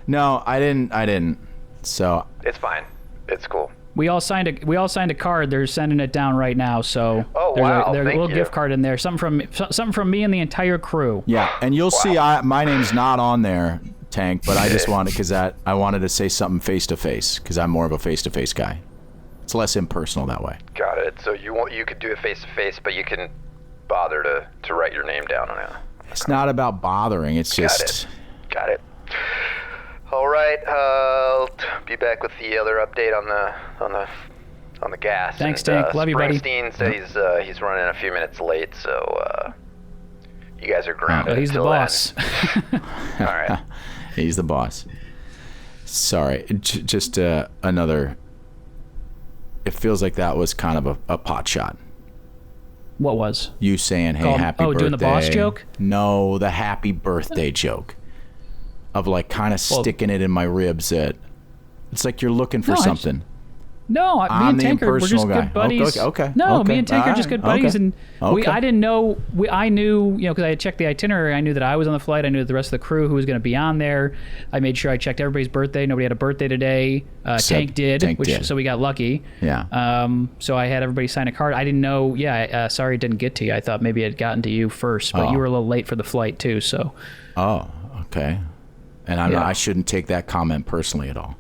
[SPEAKER 2] No, I didn't. So...
[SPEAKER 5] It's fine. It's cool.
[SPEAKER 4] We all signed a card. They're sending it down right now. So
[SPEAKER 5] Oh,
[SPEAKER 4] there's
[SPEAKER 5] wow.
[SPEAKER 4] there's a
[SPEAKER 5] Thank
[SPEAKER 4] little
[SPEAKER 5] you.
[SPEAKER 4] gift card in there. Something from me and the entire crew.
[SPEAKER 2] Yeah, and you'll see my name's not on there, Tank, but I just wanted, because I wanted to say something face-to-face, because I'm more of a face-to-face guy. It's less impersonal that way.
[SPEAKER 5] Got it. So you could do it face to face, but you can bother to write your name down on it.
[SPEAKER 2] It's not about bothering. It's just...
[SPEAKER 5] Got it. All right. I'll be back with the other update on the gas.
[SPEAKER 4] Thanks,
[SPEAKER 5] and,
[SPEAKER 4] Tank. Love you, buddy.
[SPEAKER 5] Springsteen said he's running a few minutes late, so you guys are grounded.
[SPEAKER 4] Oh, he's the
[SPEAKER 5] until then.
[SPEAKER 4] boss.
[SPEAKER 5] All right.
[SPEAKER 2] He's the boss. Sorry, just another... It feels like that was kind of a pot shot.
[SPEAKER 4] What was?
[SPEAKER 2] You saying, hey, happy birthday.
[SPEAKER 4] Doing the boss joke?
[SPEAKER 2] No, the happy birthday joke. Of like kind of sticking it in my ribs. It's like you're looking for something.
[SPEAKER 4] No, me
[SPEAKER 2] I'm
[SPEAKER 4] and
[SPEAKER 2] the
[SPEAKER 4] Tanker, we're just
[SPEAKER 2] impersonal guy.
[SPEAKER 4] good buddies.
[SPEAKER 2] Okay.
[SPEAKER 4] No,
[SPEAKER 2] Okay.
[SPEAKER 4] me and Tanker are just
[SPEAKER 2] Alright.
[SPEAKER 4] good buddies,
[SPEAKER 2] Okay.
[SPEAKER 4] and
[SPEAKER 2] Okay.
[SPEAKER 4] I didn't know. I knew, because I had checked the itinerary. I knew that I was on the flight. I knew that the rest of the crew who was going to be on there. I made sure I checked everybody's birthday. Nobody had a birthday today. Tank did, so we got lucky.
[SPEAKER 2] Yeah.
[SPEAKER 4] So I had everybody sign a card. I didn't know. Yeah, sorry it didn't get to you. I thought maybe it had gotten to you first, but you were a little late for the flight too. So.
[SPEAKER 2] Oh, okay. And I shouldn't take that comment personally at all.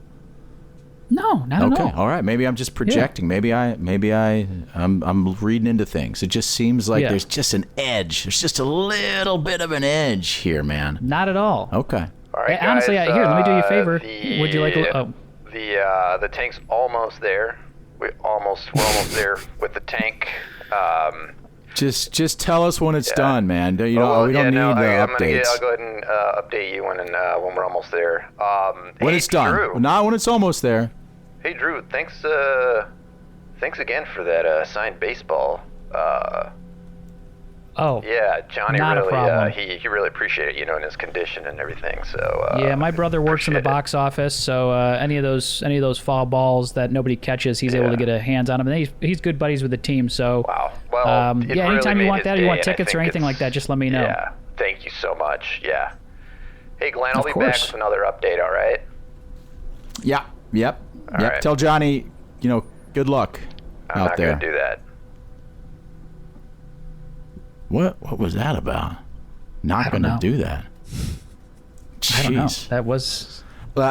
[SPEAKER 4] No, not at all.
[SPEAKER 2] Okay, all right. Maybe I'm just projecting. Yeah. Maybe I'm reading into things. It just seems like there's just an edge. There's just a little bit of an edge here, man.
[SPEAKER 4] Not at all.
[SPEAKER 2] Okay.
[SPEAKER 5] All right, guys,
[SPEAKER 4] honestly, here, let me do you a favor. Would you like
[SPEAKER 5] the tank's almost there. We're almost there with the tank.
[SPEAKER 2] Just tell us when it's done, man. We don't need updates.
[SPEAKER 5] I'll go ahead and update you when we're almost there.
[SPEAKER 2] When it's done,
[SPEAKER 5] Drew.
[SPEAKER 2] not when it's almost there.
[SPEAKER 5] Hey, Drew. Thanks again for that signed baseball. Yeah, Johnny
[SPEAKER 4] not
[SPEAKER 5] really
[SPEAKER 4] a problem.
[SPEAKER 5] he really appreciated it, in his condition and everything. So
[SPEAKER 4] Yeah, my brother works in the
[SPEAKER 5] appreciate
[SPEAKER 4] box office, so any of those foul balls that nobody catches, he's able to get a hands on them. And he's good buddies with the team, so
[SPEAKER 5] Wow. Well, it really
[SPEAKER 4] anytime you
[SPEAKER 5] made
[SPEAKER 4] want
[SPEAKER 5] his
[SPEAKER 4] that, or you
[SPEAKER 5] day,
[SPEAKER 4] want
[SPEAKER 5] and I
[SPEAKER 4] tickets or
[SPEAKER 5] think
[SPEAKER 4] anything like that, just let me know.
[SPEAKER 5] Yeah, thank you so much. Yeah. Hey, Glenn, I'll
[SPEAKER 4] Of
[SPEAKER 5] be
[SPEAKER 4] course.
[SPEAKER 5] back with another update. All right.
[SPEAKER 2] Yeah. Yep.
[SPEAKER 5] All right.
[SPEAKER 2] Tell Johnny, good luck
[SPEAKER 5] I'm
[SPEAKER 2] out
[SPEAKER 5] not
[SPEAKER 2] there.
[SPEAKER 5] gonna do that.
[SPEAKER 2] What was that about? Not going to
[SPEAKER 4] know.
[SPEAKER 2] do that.
[SPEAKER 4] I don't know.
[SPEAKER 2] Jeez.
[SPEAKER 4] That was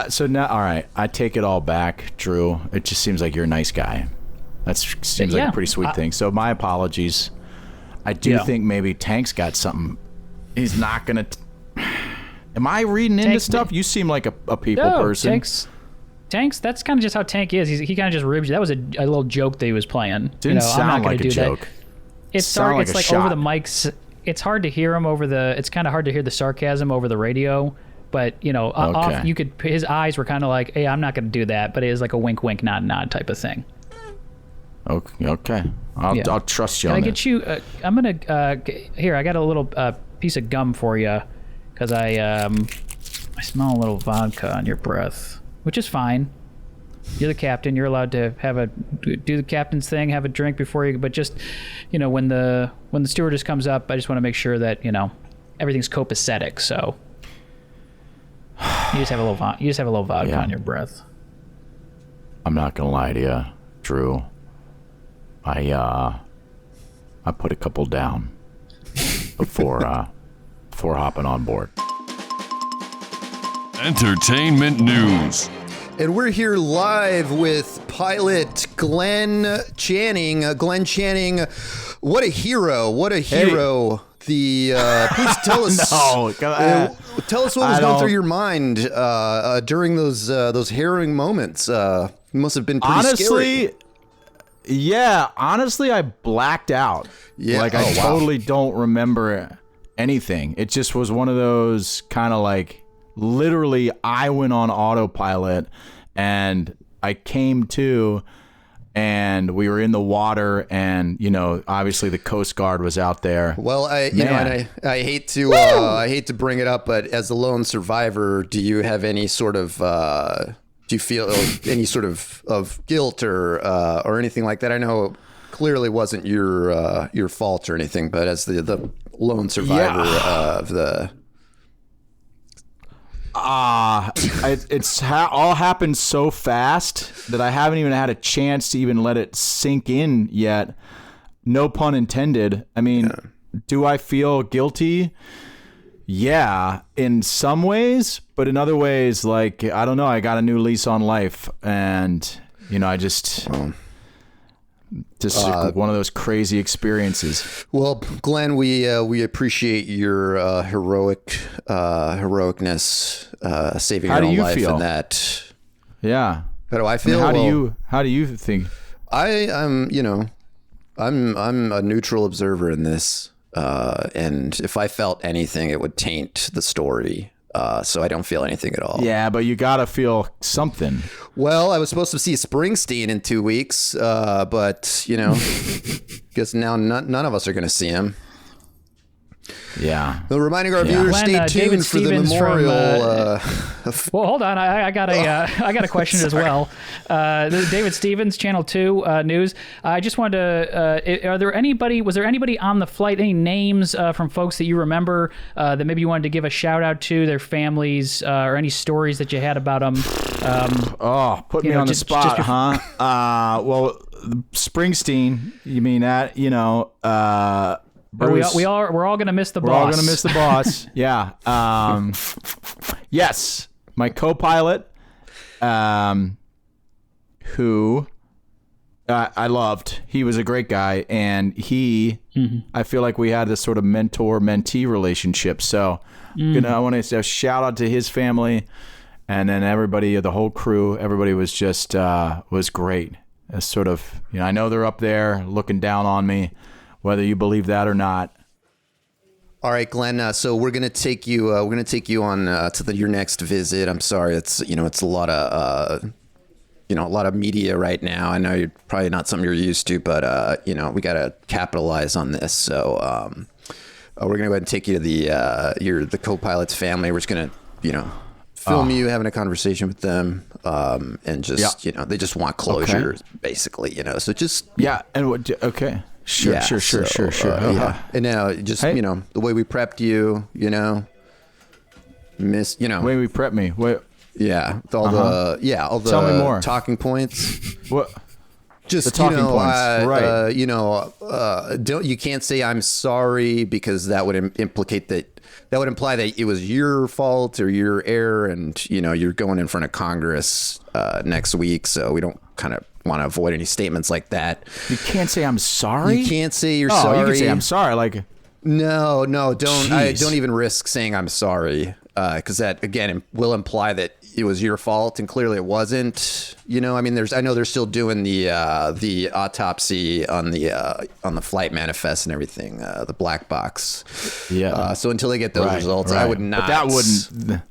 [SPEAKER 2] So now, all right, I take it all back, Drew. It just seems like you're a nice guy. That seems like
[SPEAKER 4] Yeah,
[SPEAKER 2] a pretty sweet thing. So my apologies. I do think maybe Tank's got something. He's not going to... Am I reading into stuff? You seem like a people person.
[SPEAKER 4] Tanks. That's kind of just how Tank is. He kind of just ribs you. That was a little joke that he was playing.
[SPEAKER 2] Didn't
[SPEAKER 4] I'm not
[SPEAKER 2] sound
[SPEAKER 4] gonna
[SPEAKER 2] like a
[SPEAKER 4] do
[SPEAKER 2] joke.
[SPEAKER 4] That. It's
[SPEAKER 2] Sound
[SPEAKER 4] hard.
[SPEAKER 2] like
[SPEAKER 4] It's
[SPEAKER 2] a
[SPEAKER 4] like
[SPEAKER 2] shot.
[SPEAKER 4] over the mics. It's hard to hear him over the. It's kind of hard to hear the sarcasm over the radio. But off, you could. His eyes were kind of like, "Hey, I'm not going to do that," but it is like a wink, wink, nod, nod type of thing.
[SPEAKER 2] Okay. I'll trust you
[SPEAKER 4] Can
[SPEAKER 2] on
[SPEAKER 4] I
[SPEAKER 2] that.
[SPEAKER 4] get you? I'm gonna here. I got a little piece of gum for you, because I smell a little vodka on your breath, which is fine. You're the captain. You're allowed to do the captain's thing, have a drink before you. But just when the stewardess comes up, I just want to make sure that everything's copacetic. So you just have a little vodka on your breath.
[SPEAKER 2] I'm not gonna lie to you, Drew. I put a couple down before hopping on board.
[SPEAKER 6] Entertainment news.
[SPEAKER 3] And we're here live with pilot Glenn Channing. Glenn Channing, what a hero! What a hero! Please tell us. Tell us what was going through your mind during those harrowing moments. It must have been pretty scary.
[SPEAKER 2] Honestly, I blacked out.
[SPEAKER 3] Yeah,
[SPEAKER 2] I totally don't remember anything. It just was one of those kind of like literally I went on autopilot and I came to, and we were in the water, and obviously the Coast Guard was out there.
[SPEAKER 3] Well, I hate to bring it up, but as a lone survivor, do you have any sort of do you feel any sort of guilt or anything like that? I know it clearly wasn't your fault or anything, but as the lone survivor of the.
[SPEAKER 2] It's all happened so fast that I haven't even had a chance to even let it sink in yet. No pun intended. I mean, do I feel guilty? Yeah, in some ways, but in other ways, like, I don't know, I got a new lease on life, and I just one of those crazy experiences.
[SPEAKER 3] Well, Glenn, we appreciate your heroicness, saving your own life in that.
[SPEAKER 2] Yeah.
[SPEAKER 3] How do I feel?
[SPEAKER 2] How do you think?
[SPEAKER 3] I'm a neutral observer in this, and if I felt anything, it would taint the story. So I don't feel anything at all.
[SPEAKER 2] Yeah, but you gotta feel something.
[SPEAKER 3] Well, I was supposed to see Springsteen in 2 weeks, but guess now none of us are going to see him.
[SPEAKER 2] Yeah.
[SPEAKER 3] Well, reminding our viewers, stay tuned for the memorial.
[SPEAKER 4] Well, hold on. I got a question as well. This is David Stevens, Channel 2 News. I just wanted to. Was there anybody on the flight? Any names from folks that you remember that maybe you wanted to give a shout out to, their families, or any stories that you had about them?
[SPEAKER 2] Put me on the spot, huh? Well, Springsteen. You mean that?
[SPEAKER 4] Bruce, we're all gonna miss the boss.
[SPEAKER 2] We're all gonna miss the boss. Yeah. Yes, my co-pilot, who I loved. He was a great guy, and I feel like we had this sort of mentor-mentee relationship. So, I want to say a shout out to his family, and then everybody, the whole crew. Everybody was just was great. It's sort of, I know they're up there looking down on me, whether you believe that or not.
[SPEAKER 3] All right, Glenn. So we're gonna take you. We're gonna take you on to your next visit. I'm sorry, it's a lot of a lot of media right now. I know you're probably not something you're used to, but we gotta capitalize on this. So we're gonna go ahead and take you to the co-pilot's family. We're just gonna film you having a conversation with them, and just they just want closure, basically. So just
[SPEAKER 2] and okay. Sure.
[SPEAKER 3] Yeah. And now, just the way we prepped you, the
[SPEAKER 2] way we prepped me.
[SPEAKER 3] With all all the
[SPEAKER 2] Tell me more.
[SPEAKER 3] Talking points.
[SPEAKER 2] What?
[SPEAKER 3] Just
[SPEAKER 2] the talking points, right?
[SPEAKER 3] You can't say I'm sorry, because that would implicate that. That would imply that it was your fault or your error, and you're going in front of Congress next week, so we don't kind of want to avoid any statements like that.
[SPEAKER 2] You can't say I'm sorry.
[SPEAKER 3] You can't say you're sorry.
[SPEAKER 2] You can say I'm sorry. Like,
[SPEAKER 3] no, don't. Don't even risk saying I'm sorry, because that again will imply that it was your fault, and clearly it wasn't. I know they're still doing the autopsy on the flight manifest and everything, the black box.
[SPEAKER 2] Yeah.
[SPEAKER 3] So until they get those results, I would not.
[SPEAKER 2] But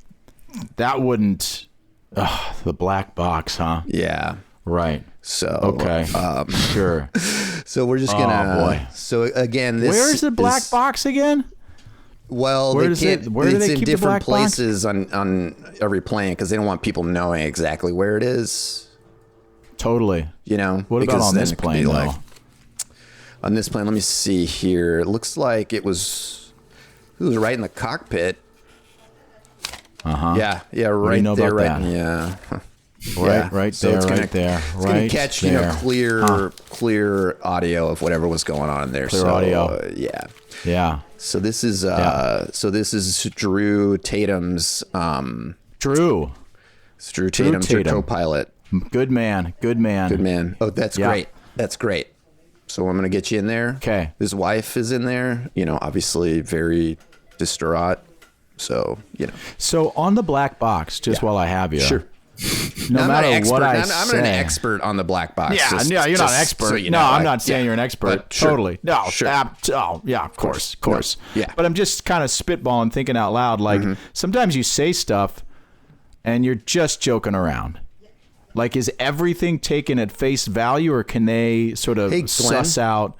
[SPEAKER 2] that wouldn't. The black box, huh?
[SPEAKER 3] Yeah.
[SPEAKER 2] Right.
[SPEAKER 3] So
[SPEAKER 2] okay. Sure.
[SPEAKER 3] So we're just gonna.
[SPEAKER 2] Oh boy.
[SPEAKER 3] So again,
[SPEAKER 2] where's the black box again?
[SPEAKER 3] Well,
[SPEAKER 2] where
[SPEAKER 3] it's
[SPEAKER 2] do they
[SPEAKER 3] in
[SPEAKER 2] keep
[SPEAKER 3] different
[SPEAKER 2] the black
[SPEAKER 3] places on every plane, because they don't want people knowing exactly where it is.
[SPEAKER 2] Totally. What about on this plane, though?
[SPEAKER 3] On this plane, let me see here. It looks like it was right in the cockpit.
[SPEAKER 2] Yeah,
[SPEAKER 3] right
[SPEAKER 2] know
[SPEAKER 3] there,
[SPEAKER 2] about
[SPEAKER 3] right.
[SPEAKER 2] that?
[SPEAKER 3] Yeah.
[SPEAKER 2] Right
[SPEAKER 3] So
[SPEAKER 2] there,
[SPEAKER 3] it's gonna,
[SPEAKER 2] right there,
[SPEAKER 3] it's gonna catch clear audio of whatever was going on in there.
[SPEAKER 2] Clear audio.
[SPEAKER 3] Yeah. So this is Drew Tatum's
[SPEAKER 2] Drew
[SPEAKER 3] Tatum's your co-pilot.
[SPEAKER 2] Good man.
[SPEAKER 3] Oh, that's great. That's great. So I'm gonna get you in there.
[SPEAKER 2] Okay.
[SPEAKER 3] His wife is in there. Obviously very distraught. So
[SPEAKER 2] So on the black box, just while I have you,
[SPEAKER 3] sure.
[SPEAKER 2] No matter what I
[SPEAKER 3] say, I'm not an expert on the black box. You're not an expert. So
[SPEAKER 2] I'm not saying you're an expert.
[SPEAKER 3] Sure.
[SPEAKER 2] Totally. No.
[SPEAKER 3] Sure.
[SPEAKER 2] Of course.
[SPEAKER 3] No. Yeah.
[SPEAKER 2] But I'm just kind of spitballing, thinking out loud. Like sometimes you say stuff, and you're just joking around. Like, is everything taken at face value, or can they sort of suss out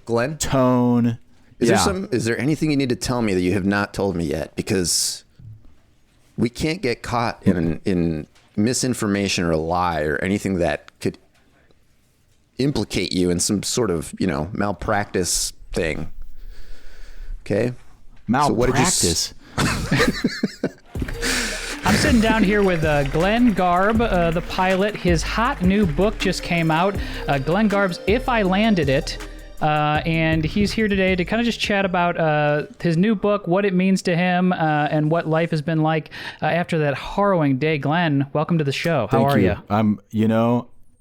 [SPEAKER 3] Glenn?
[SPEAKER 2] Tone?
[SPEAKER 3] Is there anything you need to tell me that you have not told me yet? Because we can't get caught in misinformation or a lie or anything that could implicate you in some sort of, malpractice thing. Okay?
[SPEAKER 2] Malpractice.
[SPEAKER 4] I'm sitting down here with Glenn Garb, the pilot. His hot new book just came out. Glenn Garb's If I Landed It. And he's here today to kind of just chat about his new book, what it means to him, and what life has been like after that harrowing day. Glenn, welcome to the show. How are you?
[SPEAKER 2] I'm,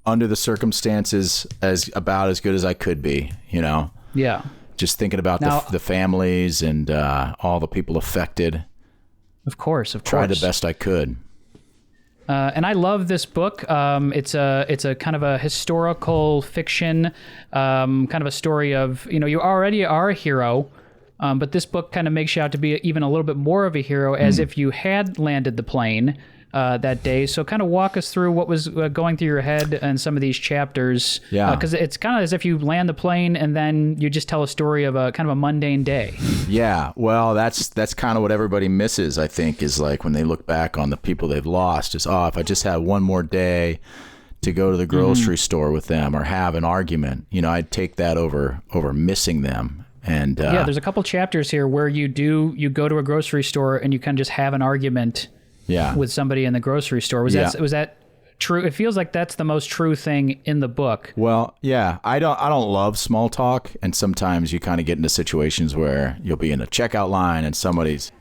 [SPEAKER 2] under the circumstances, about as good as I could be,
[SPEAKER 4] Yeah.
[SPEAKER 2] Just thinking about
[SPEAKER 4] Now,
[SPEAKER 2] the families and all the people affected.
[SPEAKER 4] Of course.
[SPEAKER 2] Tried the best I could.
[SPEAKER 4] And I love this book. It's a kind of a historical fiction, kind of a story of, you already are a hero, but this book kind of makes you out to be even a little bit more of a hero, as if you had landed the plane that day. So kind of walk us through what was going through your head in some of these chapters.
[SPEAKER 2] Yeah.
[SPEAKER 4] Because it's kind of as if you land the plane and then you just tell a story of a kind of a mundane day.
[SPEAKER 2] Yeah, well, that's kind of what everybody misses, I think, is like when they look back on the people they've lost, is, if I just had one more day to go to the grocery store with them or have an argument, I'd take that over missing them. And
[SPEAKER 4] yeah, there's a couple chapters here where you go to a grocery store and you can just have an argument with somebody in the grocery store. Was that true? It feels like that's the most true thing in the book.
[SPEAKER 2] Well, yeah, I don't love small talk, and sometimes you kind of get into situations where you'll be in a checkout line and somebody's,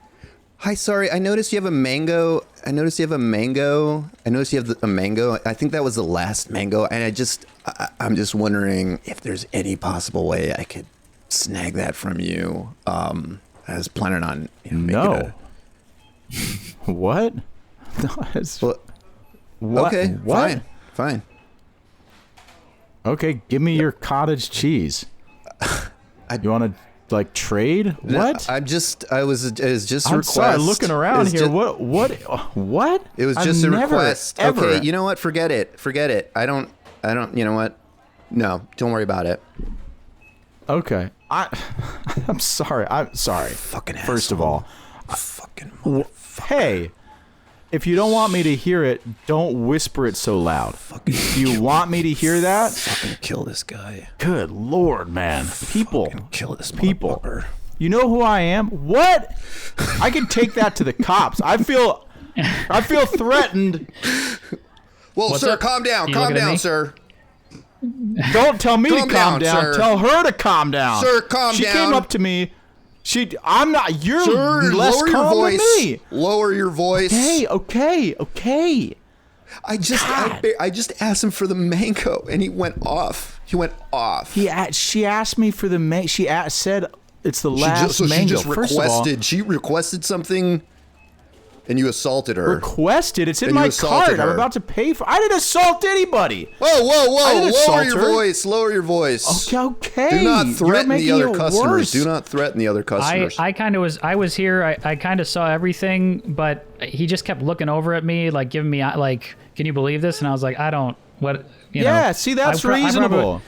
[SPEAKER 3] Hi, sorry, I noticed you have a mango. I noticed you have a mango. I think that was the last mango, and I'm just wondering if there's any possible way I could snag that from you. I was planning on
[SPEAKER 2] no. What? What?
[SPEAKER 3] Okay,
[SPEAKER 2] What?
[SPEAKER 3] fine.
[SPEAKER 2] Okay, give me your cottage cheese. You want to trade? What?
[SPEAKER 3] I was just a
[SPEAKER 2] I'm
[SPEAKER 3] request.
[SPEAKER 2] sorry, looking around here.
[SPEAKER 3] Just,
[SPEAKER 2] What?
[SPEAKER 3] It was just a request.
[SPEAKER 2] Ever.
[SPEAKER 3] Okay, you know what? Forget it. I don't. You know what? No, don't worry about it.
[SPEAKER 2] Okay. I'm sorry.
[SPEAKER 3] Fucking
[SPEAKER 2] First of
[SPEAKER 3] asshole.
[SPEAKER 2] all,
[SPEAKER 3] Fucking motherfucker.
[SPEAKER 2] hey, if you don't want me to hear it, don't whisper it so loud. Do you want me to hear that?
[SPEAKER 3] Fucking kill this guy.
[SPEAKER 2] Good Lord, man. People.
[SPEAKER 3] Kill this
[SPEAKER 2] People.
[SPEAKER 3] motherfucker.
[SPEAKER 2] You know who I am? What? I can take that to the cops. I feel threatened.
[SPEAKER 3] Whoa,
[SPEAKER 4] What's
[SPEAKER 3] sir,
[SPEAKER 4] up?
[SPEAKER 3] calm down.
[SPEAKER 4] You
[SPEAKER 3] Calm
[SPEAKER 4] looking at
[SPEAKER 3] down,
[SPEAKER 4] me?
[SPEAKER 3] sir.
[SPEAKER 2] Don't tell me
[SPEAKER 3] Calm
[SPEAKER 2] to calm
[SPEAKER 3] down,
[SPEAKER 2] down.
[SPEAKER 3] sir.
[SPEAKER 2] Tell her to calm down.
[SPEAKER 3] Sir, calm
[SPEAKER 2] she
[SPEAKER 3] down.
[SPEAKER 2] came up to me. I'm not. You're
[SPEAKER 3] Sir,
[SPEAKER 2] less
[SPEAKER 3] lower your
[SPEAKER 2] calm
[SPEAKER 3] voice.
[SPEAKER 2] than me.
[SPEAKER 3] Lower your voice.
[SPEAKER 2] Okay.
[SPEAKER 3] I just asked him for the mango, and he went off.
[SPEAKER 2] She asked me for the said it's the last mango.
[SPEAKER 3] She just
[SPEAKER 2] First of all,
[SPEAKER 3] she requested something, and you assaulted her.
[SPEAKER 2] requested. It's in
[SPEAKER 3] And you
[SPEAKER 2] my
[SPEAKER 3] assaulted
[SPEAKER 2] card. I'm
[SPEAKER 3] her.
[SPEAKER 2] about to pay for. I didn't assault anybody.
[SPEAKER 3] Whoa!
[SPEAKER 2] didn't
[SPEAKER 3] Lower
[SPEAKER 2] assault
[SPEAKER 3] your
[SPEAKER 2] her.
[SPEAKER 3] voice. Lower your voice.
[SPEAKER 2] Okay.
[SPEAKER 3] Do not
[SPEAKER 2] You're
[SPEAKER 3] threaten the
[SPEAKER 2] making
[SPEAKER 3] other
[SPEAKER 2] it
[SPEAKER 3] customers.
[SPEAKER 2] worse.
[SPEAKER 3] Do not threaten the other customers.
[SPEAKER 4] I was here. I kind of saw everything, but he just kept looking over at me, like giving me like, can you believe this? And I was like, I don't. What?
[SPEAKER 2] Yeah. See, that's reasonable.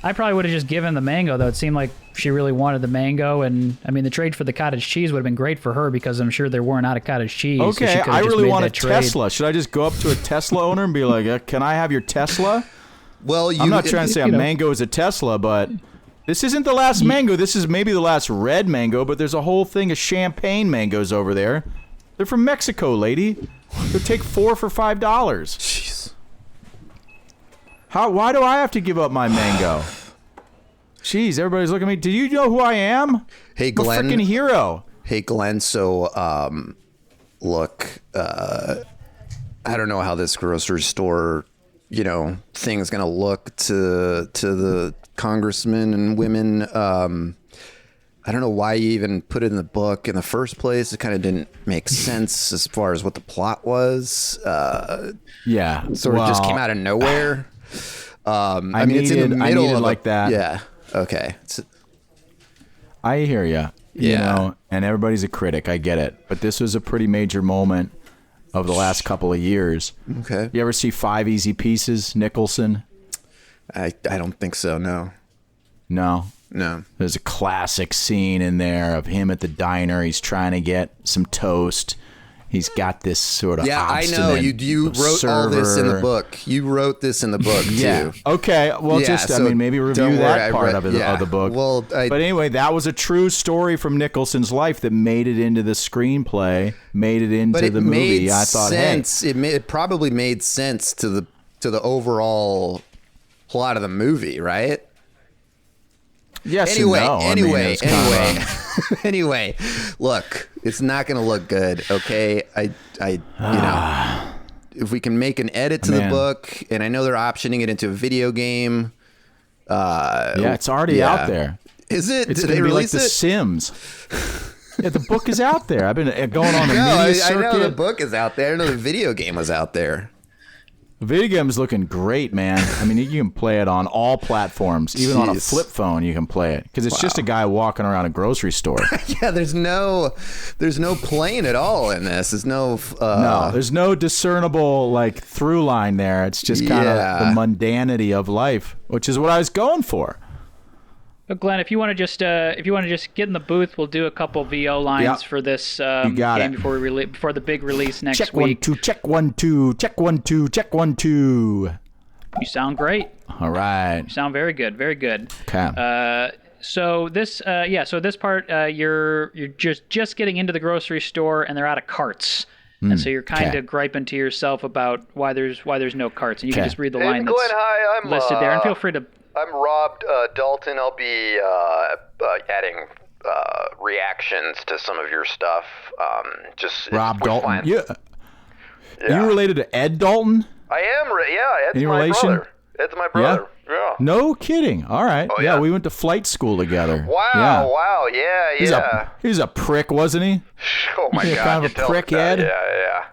[SPEAKER 4] I probably would have just given the mango, though. It seemed like she really wanted the mango, and I mean, the trade for the cottage cheese would have been great for her because I'm sure they weren't out of cottage cheese. so she
[SPEAKER 2] Okay,
[SPEAKER 4] could have
[SPEAKER 2] I
[SPEAKER 4] just
[SPEAKER 2] really
[SPEAKER 4] made
[SPEAKER 2] want a
[SPEAKER 4] that trade.
[SPEAKER 2] Tesla. Should I just go up to a Tesla owner and be like, "Can I have your Tesla?"
[SPEAKER 3] Well,
[SPEAKER 2] I'm not trying to say a mango is a Tesla, but this isn't the last mango. This is maybe the last red mango, but there's a whole thing of champagne mangoes over there. They're from Mexico, lady. They'll take 4 for $5.
[SPEAKER 3] Jeez.
[SPEAKER 2] Why do I have to give up my mango? Jeez, everybody's looking at me. Do you know who I am?
[SPEAKER 3] Hey,
[SPEAKER 2] I'm a
[SPEAKER 3] Glenn.
[SPEAKER 2] freaking hero.
[SPEAKER 3] Hey, Glenn. So, look, I don't know how this grocery store, thing's gonna look to the congressmen and women. I don't know why you even put it in the book in the first place. It kind of didn't make sense as far as what the plot was.
[SPEAKER 2] Yeah.
[SPEAKER 3] Sort of just came out of nowhere. I mean, it's in the
[SPEAKER 2] I
[SPEAKER 3] middle
[SPEAKER 2] needed
[SPEAKER 3] of
[SPEAKER 2] like that.
[SPEAKER 3] Yeah. Okay.
[SPEAKER 2] I hear you. You
[SPEAKER 3] Yeah.
[SPEAKER 2] know, and everybody's a critic. I get it. But this was a pretty major moment. of the last couple of years.
[SPEAKER 3] Okay.
[SPEAKER 2] You ever see 5 Easy Pieces, Nicholson?
[SPEAKER 3] I don't think so. No.
[SPEAKER 2] No.
[SPEAKER 3] No.
[SPEAKER 2] There's a classic scene in there of him at the diner. He's trying to get some toast. He's got this sort of
[SPEAKER 3] I know. You wrote all this in the book. You wrote this in the book too.
[SPEAKER 2] Yeah. Okay. Well, maybe review that part of the book.
[SPEAKER 3] Well,
[SPEAKER 2] but anyway, that was a true story from Nicholson's life that made it into the screenplay, made it into the movie. I thought,
[SPEAKER 3] sense. It probably made sense to the overall plot of the movie, right?
[SPEAKER 2] Yes.
[SPEAKER 3] Anyway,
[SPEAKER 2] anyway.
[SPEAKER 3] Anyway, look, it's not going to look good. Okay, if we can make an edit to the book, and I know they're optioning it into a video game.
[SPEAKER 2] It's already out there.
[SPEAKER 3] Is it?
[SPEAKER 2] It's
[SPEAKER 3] Did
[SPEAKER 2] going
[SPEAKER 3] they
[SPEAKER 2] to be like
[SPEAKER 3] release
[SPEAKER 2] The
[SPEAKER 3] it?
[SPEAKER 2] Sims. Yeah, the book is out there. I've been going on the media circuit.
[SPEAKER 3] I know the book is out there. I know the video game was out there.
[SPEAKER 2] The video game is looking great, man. I mean, you can play it on all platforms, even on a
[SPEAKER 3] Jeez.
[SPEAKER 2] flip phone. You can play it because it's just a guy walking around a grocery store.
[SPEAKER 3] Yeah, there's no playing at all in this. There's no.
[SPEAKER 2] No, there's no discernible like through line there. It's just kind of the mundanity of life, which is what I was going for.
[SPEAKER 4] But Glenn, if you want to just get in the booth, we'll do a couple VO lines for this game before the big release next week.
[SPEAKER 2] Check 1 2, check 1 2, check 1 2.
[SPEAKER 4] You sound great.
[SPEAKER 2] All right.
[SPEAKER 4] You sound very good, very good.
[SPEAKER 2] Okay.
[SPEAKER 4] So this part, you're just getting into the grocery store and they're out of carts. And so you're kind of griping to yourself about why there's no carts, and you can just read the line that's
[SPEAKER 5] Glenn, hi, I'm
[SPEAKER 4] listed there, and feel free to.
[SPEAKER 5] I'm Rob Dalton. I'll be adding reactions to some of your stuff.
[SPEAKER 2] Rob Dalton. Yeah. Are you related to Ed Dalton?
[SPEAKER 5] I am. Ed's
[SPEAKER 2] Any
[SPEAKER 5] my
[SPEAKER 2] relation?
[SPEAKER 5] brother. Ed's my brother. Yeah.
[SPEAKER 2] No kidding. All right.
[SPEAKER 5] Oh, yeah.
[SPEAKER 2] We went to flight school together.
[SPEAKER 5] Wow. Yeah.
[SPEAKER 2] He's a prick, wasn't he?
[SPEAKER 5] Oh my
[SPEAKER 2] He's
[SPEAKER 5] God.
[SPEAKER 2] kind of a prick, Ed.
[SPEAKER 5] Yeah.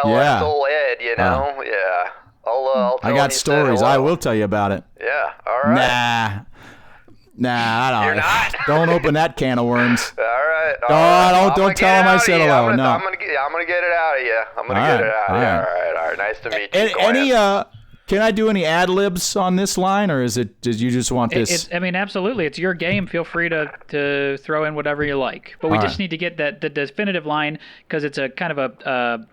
[SPEAKER 5] Well, that's old Ed, you know. Yeah. I'll tell
[SPEAKER 2] I got stories. I will tell you about it.
[SPEAKER 5] Yeah. All right.
[SPEAKER 2] Nah, I don't.
[SPEAKER 5] You're not?
[SPEAKER 2] Don't open that can of worms.
[SPEAKER 5] All right.
[SPEAKER 2] Don't tell him I said hello. No.
[SPEAKER 5] I'm gonna get it out of you. I'm gonna get it out of you. All right. Nice to meet you.
[SPEAKER 2] Can I do any ad libs on this line, or did you just want this?
[SPEAKER 4] Absolutely. It's your game. Feel free to throw in whatever you like. But we just need to get the definitive line because it's a kind of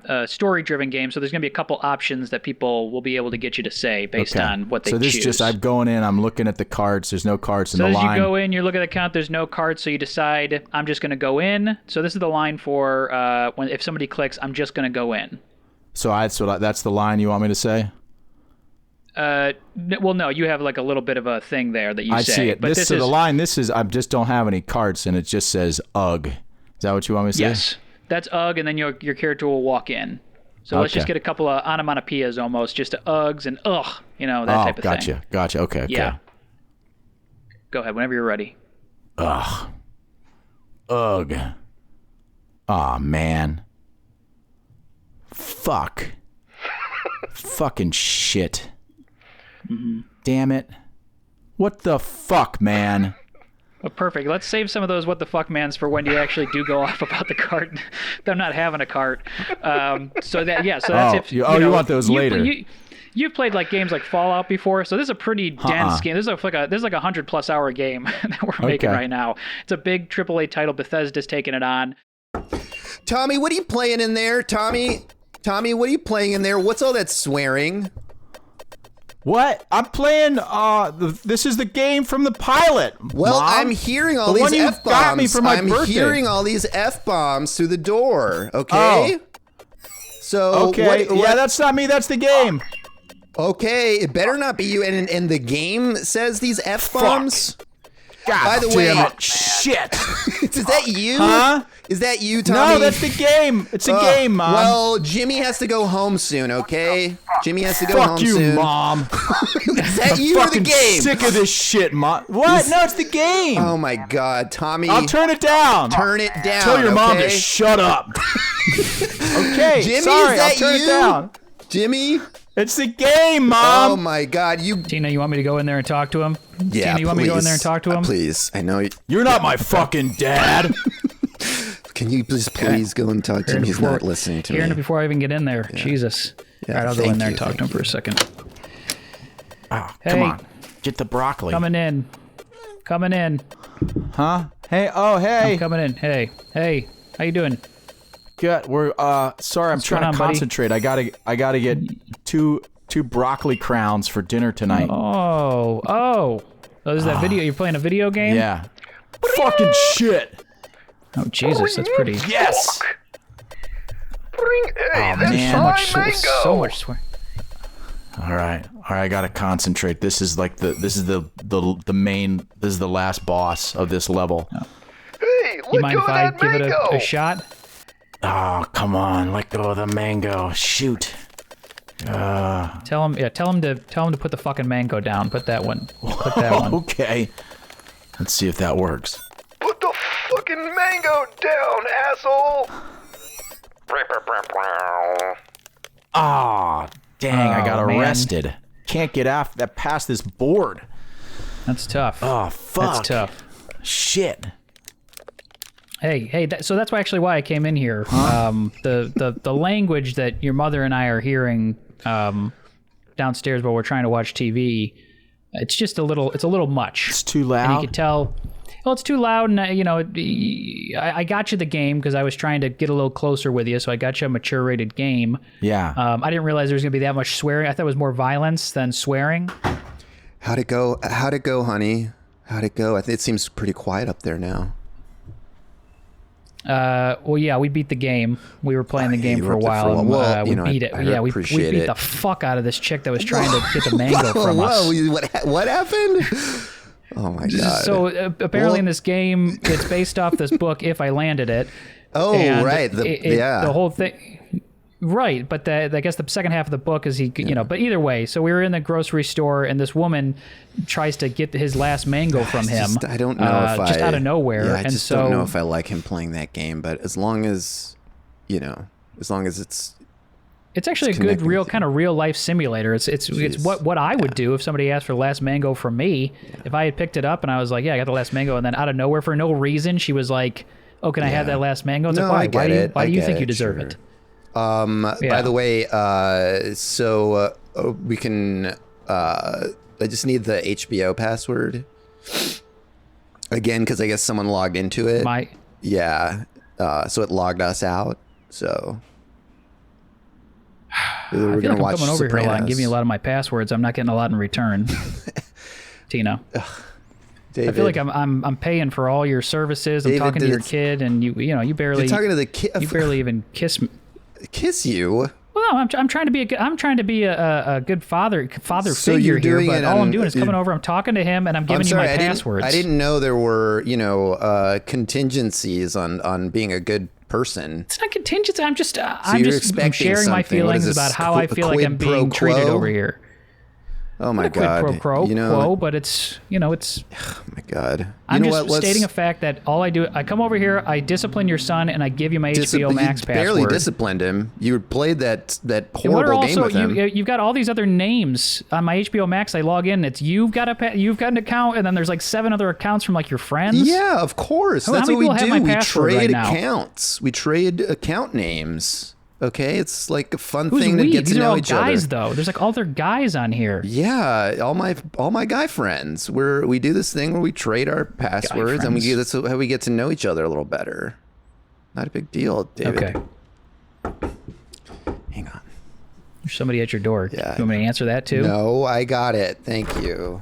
[SPEAKER 4] a story-driven game. So there's going to be a couple options that people will be able to get you to say based on what they choose. So this is just
[SPEAKER 2] I'm going in. I'm looking at the carts. There's no carts in the line.
[SPEAKER 4] So as you go in, you look at the count. There's no carts. So you decide I'm just going to go in. So this is the line for if somebody clicks, I'm just going to go in.
[SPEAKER 2] So that's the line you want me to say?
[SPEAKER 4] Well, no, you have like a little bit of a thing there that you say.
[SPEAKER 2] I see it.
[SPEAKER 4] But
[SPEAKER 2] the line, I just don't have any carts, and it just says "ugh." Is that what you want me to say?
[SPEAKER 4] Yes, that's "ugh," and then your character will walk in. So let's just get a couple of onomatopoeias almost, just to "ughs" and "ugh," that type of thing.
[SPEAKER 2] Gotcha. Okay.
[SPEAKER 4] Yeah. Go ahead, whenever you're ready.
[SPEAKER 2] Ugh. Ugh. Aw, man. Fuck. Fucking shit.
[SPEAKER 4] Mm-hmm.
[SPEAKER 2] Damn it. What the fuck, man?
[SPEAKER 4] Well, perfect. Let's save some of those what the fuck mans for when you actually do go off about the cart. Them not having a cart. So that's
[SPEAKER 2] you want those later.
[SPEAKER 4] You've played like games like Fallout before, so this is a pretty dense game. This is like a 100+ hour game that we're making right now. It's a big AAA title. Bethesda's taking it on.
[SPEAKER 3] Tommy, what are you playing in there? Tommy, what are you playing in there? What's all that swearing?
[SPEAKER 2] What? I'm playing, this is the game from the pilot,
[SPEAKER 3] Well,
[SPEAKER 2] Mom.
[SPEAKER 3] I'm hearing all these F-bombs.
[SPEAKER 2] Got me for my birthday.
[SPEAKER 3] Hearing all these F-bombs through the door, okay? So,
[SPEAKER 2] okay,
[SPEAKER 3] what?
[SPEAKER 2] That's not me, that's the game.
[SPEAKER 3] Okay, it better not be you, and the game says these F-bombs?
[SPEAKER 2] God
[SPEAKER 3] By the way,
[SPEAKER 2] damn it. Shit.
[SPEAKER 3] Is that you?
[SPEAKER 2] Huh?
[SPEAKER 3] Is that you, Tommy?
[SPEAKER 2] No, that's the game. It's a game, Mom.
[SPEAKER 3] Well, Jimmy has to go home soon, okay? Jimmy has to go home soon.
[SPEAKER 2] Fuck you, Mom.
[SPEAKER 3] Is that you or the game?
[SPEAKER 2] I'm sick of this shit, Mom. What? No, it's the game.
[SPEAKER 3] Oh, my God, Tommy.
[SPEAKER 2] I'll turn it down.
[SPEAKER 3] Turn it down,
[SPEAKER 2] Tell your mom to
[SPEAKER 3] okay?
[SPEAKER 2] shut up. Okay,
[SPEAKER 3] Jimmy,
[SPEAKER 2] sorry,
[SPEAKER 3] is that
[SPEAKER 2] I'll turn
[SPEAKER 3] you?
[SPEAKER 2] it down.
[SPEAKER 3] Jimmy?
[SPEAKER 2] It's the game, Mom.
[SPEAKER 3] Oh, my God.
[SPEAKER 4] Tina, you want me to go in there and talk to him?
[SPEAKER 3] Yeah,
[SPEAKER 4] Tina, you want me to go in there and talk to him?
[SPEAKER 3] Please. I know.
[SPEAKER 2] You're not my fucking dad.
[SPEAKER 3] Can you please go and talk to him? He's not listening to me.
[SPEAKER 4] Hearing it before I even get in there. Jesus.
[SPEAKER 3] Yeah,
[SPEAKER 4] All right, I'll go in there and
[SPEAKER 3] thank
[SPEAKER 4] talk to him for a second.
[SPEAKER 2] Oh,
[SPEAKER 4] Hey.
[SPEAKER 2] come on. Get the broccoli.
[SPEAKER 4] Coming in.
[SPEAKER 2] Huh? Hey, hey.
[SPEAKER 4] I'm coming in. Hey, how you doing?
[SPEAKER 2] Good. We're sorry, I'm trying
[SPEAKER 4] going
[SPEAKER 2] to
[SPEAKER 4] on, buddy?
[SPEAKER 2] concentrate. I gotta get two broccoli crowns for dinner tonight.
[SPEAKER 4] Oh, this is that video. You're playing a video game?
[SPEAKER 2] Yeah. Fucking shit.
[SPEAKER 4] Oh, Jesus, that's pretty.
[SPEAKER 2] Yes.
[SPEAKER 5] Hey,
[SPEAKER 2] Oh,
[SPEAKER 5] that's
[SPEAKER 2] man.
[SPEAKER 5] my
[SPEAKER 4] So
[SPEAKER 5] mango.
[SPEAKER 4] so much swear.
[SPEAKER 2] All right. I gotta concentrate. This is like the main. This is the last boss of this level.
[SPEAKER 5] Hey,
[SPEAKER 4] You
[SPEAKER 5] let
[SPEAKER 4] mind
[SPEAKER 5] go
[SPEAKER 4] if
[SPEAKER 5] of
[SPEAKER 4] I
[SPEAKER 5] that
[SPEAKER 4] give it
[SPEAKER 5] mango.
[SPEAKER 4] a shot?
[SPEAKER 2] Oh, come on. Let go of the mango. Shoot.
[SPEAKER 4] Tell him to put the fucking mango down. Put that one. Put that one.
[SPEAKER 2] Okay. Let's see if that works.
[SPEAKER 5] Put the fucking mango down, asshole.
[SPEAKER 2] Ah, dang! I got
[SPEAKER 4] Oh, man.
[SPEAKER 2] arrested. Can't get past this board.
[SPEAKER 4] That's tough.
[SPEAKER 2] Oh, fuck.
[SPEAKER 4] That's tough.
[SPEAKER 2] Shit.
[SPEAKER 4] Hey, so that's actually why I came in here. The language that your mother and I are hearing downstairs while we're trying to watch TV, it's a little much.
[SPEAKER 2] It's too
[SPEAKER 4] And
[SPEAKER 2] loud.
[SPEAKER 4] you could tell, well, it's too loud, and I got you the game because I was trying to get a little closer with you, so I got you a mature rated game.
[SPEAKER 2] Yeah.
[SPEAKER 4] I didn't realize there was gonna be that much swearing. I thought it was more violence than swearing.
[SPEAKER 3] How'd it go, honey? How'd it go? It seems pretty quiet up there now.
[SPEAKER 4] Well, yeah, we beat the game. We were playing the
[SPEAKER 3] yeah,
[SPEAKER 4] game
[SPEAKER 3] you
[SPEAKER 4] for
[SPEAKER 3] were
[SPEAKER 4] a
[SPEAKER 3] up there for a
[SPEAKER 4] while.
[SPEAKER 3] while.
[SPEAKER 4] And,
[SPEAKER 3] Well,
[SPEAKER 4] we beat it.
[SPEAKER 3] I
[SPEAKER 4] Yeah, we
[SPEAKER 3] appreciate
[SPEAKER 4] beat
[SPEAKER 3] it.
[SPEAKER 4] the fuck out of this chick that was trying to get the mango from us.
[SPEAKER 3] Whoa, what happened? Oh my god.
[SPEAKER 4] So apparently
[SPEAKER 3] Well-
[SPEAKER 4] in this game, it's based off this book. If I landed it.
[SPEAKER 3] Oh,
[SPEAKER 4] And
[SPEAKER 3] right. Yeah.
[SPEAKER 4] The whole thing. Right, but I guess the second half of the book is But either way, so we were in the grocery store, and this woman tries to get his last mango from him.
[SPEAKER 3] I don't know if
[SPEAKER 4] just out of nowhere.
[SPEAKER 3] Yeah, I
[SPEAKER 4] and
[SPEAKER 3] just
[SPEAKER 4] so,
[SPEAKER 3] don't know if I like him playing that game. But as long as
[SPEAKER 4] it's actually a good,
[SPEAKER 3] connecting
[SPEAKER 4] real
[SPEAKER 3] with you.
[SPEAKER 4] kind of real life simulator. It's what I would do if somebody asked for the last mango from me. If I had picked it up and I was like, yeah, I got the last mango, and then out of nowhere for no reason she was like, oh, can I have that last mango? It's
[SPEAKER 3] No,
[SPEAKER 4] like,
[SPEAKER 3] I get it.
[SPEAKER 4] Why
[SPEAKER 3] I
[SPEAKER 4] do you
[SPEAKER 3] get
[SPEAKER 4] think
[SPEAKER 3] it,
[SPEAKER 4] you deserve
[SPEAKER 3] sure.
[SPEAKER 4] it?
[SPEAKER 3] By the way, we can. I just need the HBO password again because I guess someone logged into it. Yeah. So it logged us out. So
[SPEAKER 4] I feel like I'm coming over here a lot and giving you a lot of my passwords. I'm not getting a lot in return. Tino.
[SPEAKER 3] David,
[SPEAKER 4] I feel like I'm paying for all your services. I'm
[SPEAKER 3] David,
[SPEAKER 4] talking to
[SPEAKER 3] did
[SPEAKER 4] your
[SPEAKER 3] it-
[SPEAKER 4] kid, and you barely
[SPEAKER 3] You're talking to the kid.
[SPEAKER 4] you barely even kiss me.
[SPEAKER 3] Kiss you.
[SPEAKER 4] Well, no, I'm trying to be a good father
[SPEAKER 3] So
[SPEAKER 4] figure
[SPEAKER 3] you're
[SPEAKER 4] here,
[SPEAKER 3] doing
[SPEAKER 4] but
[SPEAKER 3] it
[SPEAKER 4] all I'm
[SPEAKER 3] on-
[SPEAKER 4] doing is coming over. I'm talking to him, and I'm giving
[SPEAKER 3] I'm sorry,
[SPEAKER 4] you my passwords.
[SPEAKER 3] I didn't know there were contingencies on being a good person.
[SPEAKER 4] It's not contingency. I'm just
[SPEAKER 3] you're expecting
[SPEAKER 4] sharing my
[SPEAKER 3] something. What is
[SPEAKER 4] feelings
[SPEAKER 3] this,
[SPEAKER 4] about how I feel like
[SPEAKER 3] quid
[SPEAKER 4] I'm
[SPEAKER 3] pro
[SPEAKER 4] being treated
[SPEAKER 3] quo?
[SPEAKER 4] over here.
[SPEAKER 3] Oh my
[SPEAKER 4] Not a quid
[SPEAKER 3] god.
[SPEAKER 4] pro
[SPEAKER 3] You know,
[SPEAKER 4] quo, but it's it's.
[SPEAKER 3] oh my god. You
[SPEAKER 4] I'm
[SPEAKER 3] know
[SPEAKER 4] just
[SPEAKER 3] what?
[SPEAKER 4] stating a fact that all I do, I come over here, I discipline your son, and I give you my HBO Max
[SPEAKER 3] you
[SPEAKER 4] password.
[SPEAKER 3] barely disciplined him. You played that
[SPEAKER 4] And what are
[SPEAKER 3] horrible game
[SPEAKER 4] also
[SPEAKER 3] with him.
[SPEAKER 4] you've got all these other names on my HBO Max. I log in. It's you've got an account, and then there's like 7 other accounts from like your friends.
[SPEAKER 3] Yeah, of course.
[SPEAKER 4] How
[SPEAKER 3] That's
[SPEAKER 4] many
[SPEAKER 3] what we
[SPEAKER 4] people have
[SPEAKER 3] do.
[SPEAKER 4] my
[SPEAKER 3] We
[SPEAKER 4] password
[SPEAKER 3] trade
[SPEAKER 4] right now?
[SPEAKER 3] accounts. We trade account names. Okay, it's like a fun
[SPEAKER 4] Who's
[SPEAKER 3] thing
[SPEAKER 4] we?
[SPEAKER 3] to get
[SPEAKER 4] These
[SPEAKER 3] to
[SPEAKER 4] are
[SPEAKER 3] know
[SPEAKER 4] all
[SPEAKER 3] each
[SPEAKER 4] guys,
[SPEAKER 3] other.
[SPEAKER 4] though. There's like other guys on here.
[SPEAKER 3] Yeah, all my guy friends. We do this thing where we trade our passwords and that's how we get to know each other a little better. Not a big deal, David.
[SPEAKER 4] Okay.
[SPEAKER 3] Hang on.
[SPEAKER 4] There's somebody at your door.
[SPEAKER 3] Yeah.
[SPEAKER 4] You want me to answer that too?
[SPEAKER 3] No, I got it. Thank you.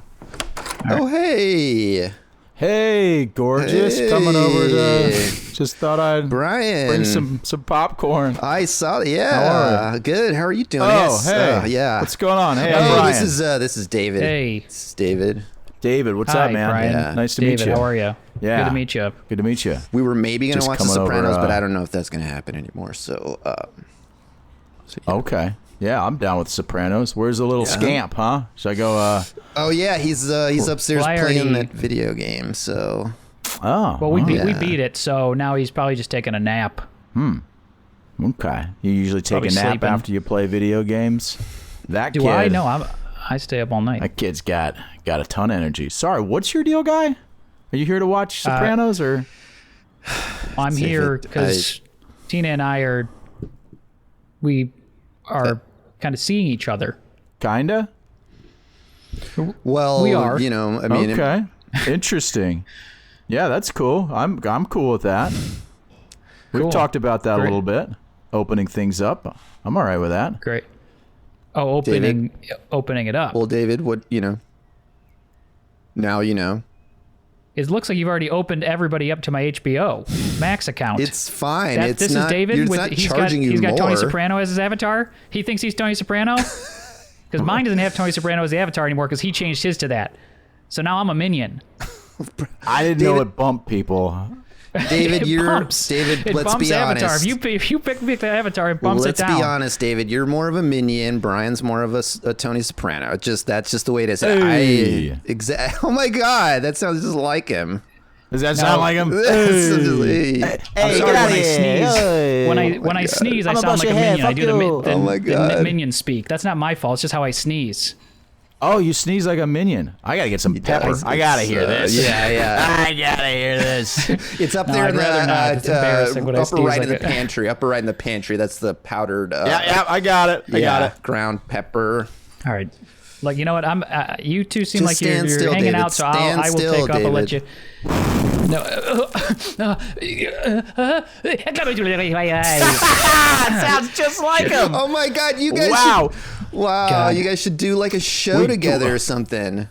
[SPEAKER 3] Oh, hey.
[SPEAKER 2] Hey, gorgeous.
[SPEAKER 3] Hey.
[SPEAKER 2] Coming over to. Just thought I'd
[SPEAKER 3] Brian.
[SPEAKER 2] bring some popcorn.
[SPEAKER 3] I saw. Yeah.
[SPEAKER 2] How are
[SPEAKER 3] Good. How are you doing?
[SPEAKER 2] Oh,
[SPEAKER 3] Yes.
[SPEAKER 2] hey.
[SPEAKER 3] Yeah.
[SPEAKER 2] What's going on? Hey, I'm
[SPEAKER 3] Oh,
[SPEAKER 2] Brian.
[SPEAKER 3] this is David.
[SPEAKER 4] Hey.
[SPEAKER 3] This is David.
[SPEAKER 2] David, what's
[SPEAKER 4] Hi,
[SPEAKER 2] up, man?
[SPEAKER 4] Brian.
[SPEAKER 3] Yeah.
[SPEAKER 2] Nice to
[SPEAKER 4] David,
[SPEAKER 2] meet you.
[SPEAKER 4] how are you?
[SPEAKER 2] Yeah.
[SPEAKER 4] Good to meet you.
[SPEAKER 2] Good to meet you.
[SPEAKER 3] We were maybe going
[SPEAKER 2] Just
[SPEAKER 3] to watch The
[SPEAKER 2] coming over,
[SPEAKER 3] Sopranos, but I don't know if that's going to happen anymore. So, yeah.
[SPEAKER 2] Okay. Yeah, I'm down with Sopranos. Where's the little scamp, huh? Should I go?
[SPEAKER 3] Oh yeah, he's upstairs
[SPEAKER 4] Well, I
[SPEAKER 3] playing
[SPEAKER 4] already-
[SPEAKER 3] that video game. So
[SPEAKER 2] Oh.
[SPEAKER 4] Well, we
[SPEAKER 3] Yeah.
[SPEAKER 4] beat it, so now he's probably just taking a nap.
[SPEAKER 2] Okay. You usually take
[SPEAKER 4] Probably
[SPEAKER 2] a nap
[SPEAKER 4] sleeping.
[SPEAKER 2] after you play video games. That
[SPEAKER 4] Do
[SPEAKER 2] kid.
[SPEAKER 4] I? No, I stay up all night.
[SPEAKER 2] That kid's got a ton of energy. Sorry, what's your deal, guy? Are you here to watch Sopranos or?
[SPEAKER 4] I'm here because Tina and I are kind of seeing each other.
[SPEAKER 2] Kinda?
[SPEAKER 3] Well,
[SPEAKER 4] We are.
[SPEAKER 3] you know, I mean,
[SPEAKER 2] Okay. Interesting. Yeah, that's cool. I'm cool with that. We've
[SPEAKER 4] Cool.
[SPEAKER 2] talked about that a
[SPEAKER 4] Great.
[SPEAKER 2] little bit. Opening things up. I'm all right with that.
[SPEAKER 4] Great. Oh, opening it up.
[SPEAKER 3] well, David, what, you know, now you know.
[SPEAKER 4] It looks like you've already opened everybody up to my HBO Max account.
[SPEAKER 3] It's fine. It's
[SPEAKER 4] this
[SPEAKER 3] not,
[SPEAKER 4] is David.
[SPEAKER 3] It's
[SPEAKER 4] With,
[SPEAKER 3] not
[SPEAKER 4] he's
[SPEAKER 3] charging you
[SPEAKER 4] he's got
[SPEAKER 3] more.
[SPEAKER 4] Tony Soprano as his avatar. He thinks he's Tony Soprano. Because mine doesn't have Tony Soprano as the avatar anymore because he changed his to that. So now I'm a minion.
[SPEAKER 2] I didn't know it bumped people.
[SPEAKER 3] David,
[SPEAKER 4] It
[SPEAKER 3] you're
[SPEAKER 4] bumps.
[SPEAKER 3] David.
[SPEAKER 4] It
[SPEAKER 3] Let's
[SPEAKER 4] bumps
[SPEAKER 3] be
[SPEAKER 4] avatar.
[SPEAKER 3] honest.
[SPEAKER 4] If you pick the avatar, it bumps
[SPEAKER 3] Let's
[SPEAKER 4] it down.
[SPEAKER 3] be honest, David. You're more of a minion. Brian's more of a Tony Soprano. That's just the way it is.
[SPEAKER 2] Hey.
[SPEAKER 3] Oh my God, that sounds just like him.
[SPEAKER 2] Does that sound like him?
[SPEAKER 3] Hey.
[SPEAKER 4] I'm sorry, when I sneeze. When I sneeze, I sound like a minion. I do
[SPEAKER 3] Oh my
[SPEAKER 4] the
[SPEAKER 3] God.
[SPEAKER 4] minion speak. That's not my fault. It's just how I sneeze.
[SPEAKER 2] Oh, you sneeze like a minion. I gotta get some pepper.
[SPEAKER 3] does.
[SPEAKER 2] I gotta hear this.
[SPEAKER 3] Yeah.
[SPEAKER 2] I gotta hear this.
[SPEAKER 3] It's up
[SPEAKER 4] No,
[SPEAKER 3] there
[SPEAKER 4] I'd
[SPEAKER 3] in the
[SPEAKER 4] rather not. It's embarrassing when I
[SPEAKER 3] upper
[SPEAKER 4] sneeze
[SPEAKER 3] right
[SPEAKER 4] like
[SPEAKER 3] in the
[SPEAKER 4] a-
[SPEAKER 3] pantry. Upper right in the pantry. That's the powdered.
[SPEAKER 2] Yeah, I got it. I got it.
[SPEAKER 3] Ground pepper.
[SPEAKER 4] All right. Like, you know what? You two seem
[SPEAKER 3] Just
[SPEAKER 4] like you're
[SPEAKER 3] stand still,
[SPEAKER 4] hanging
[SPEAKER 3] David.
[SPEAKER 4] out, so
[SPEAKER 3] Stand
[SPEAKER 4] I will
[SPEAKER 3] still,
[SPEAKER 4] take up and let
[SPEAKER 3] David.
[SPEAKER 4] you.
[SPEAKER 2] Sounds just like him.
[SPEAKER 3] Oh my God, you guys!
[SPEAKER 2] Wow.
[SPEAKER 3] Wow,
[SPEAKER 4] God.
[SPEAKER 3] you guys should do like a show
[SPEAKER 2] We
[SPEAKER 3] together
[SPEAKER 2] do-
[SPEAKER 3] or something.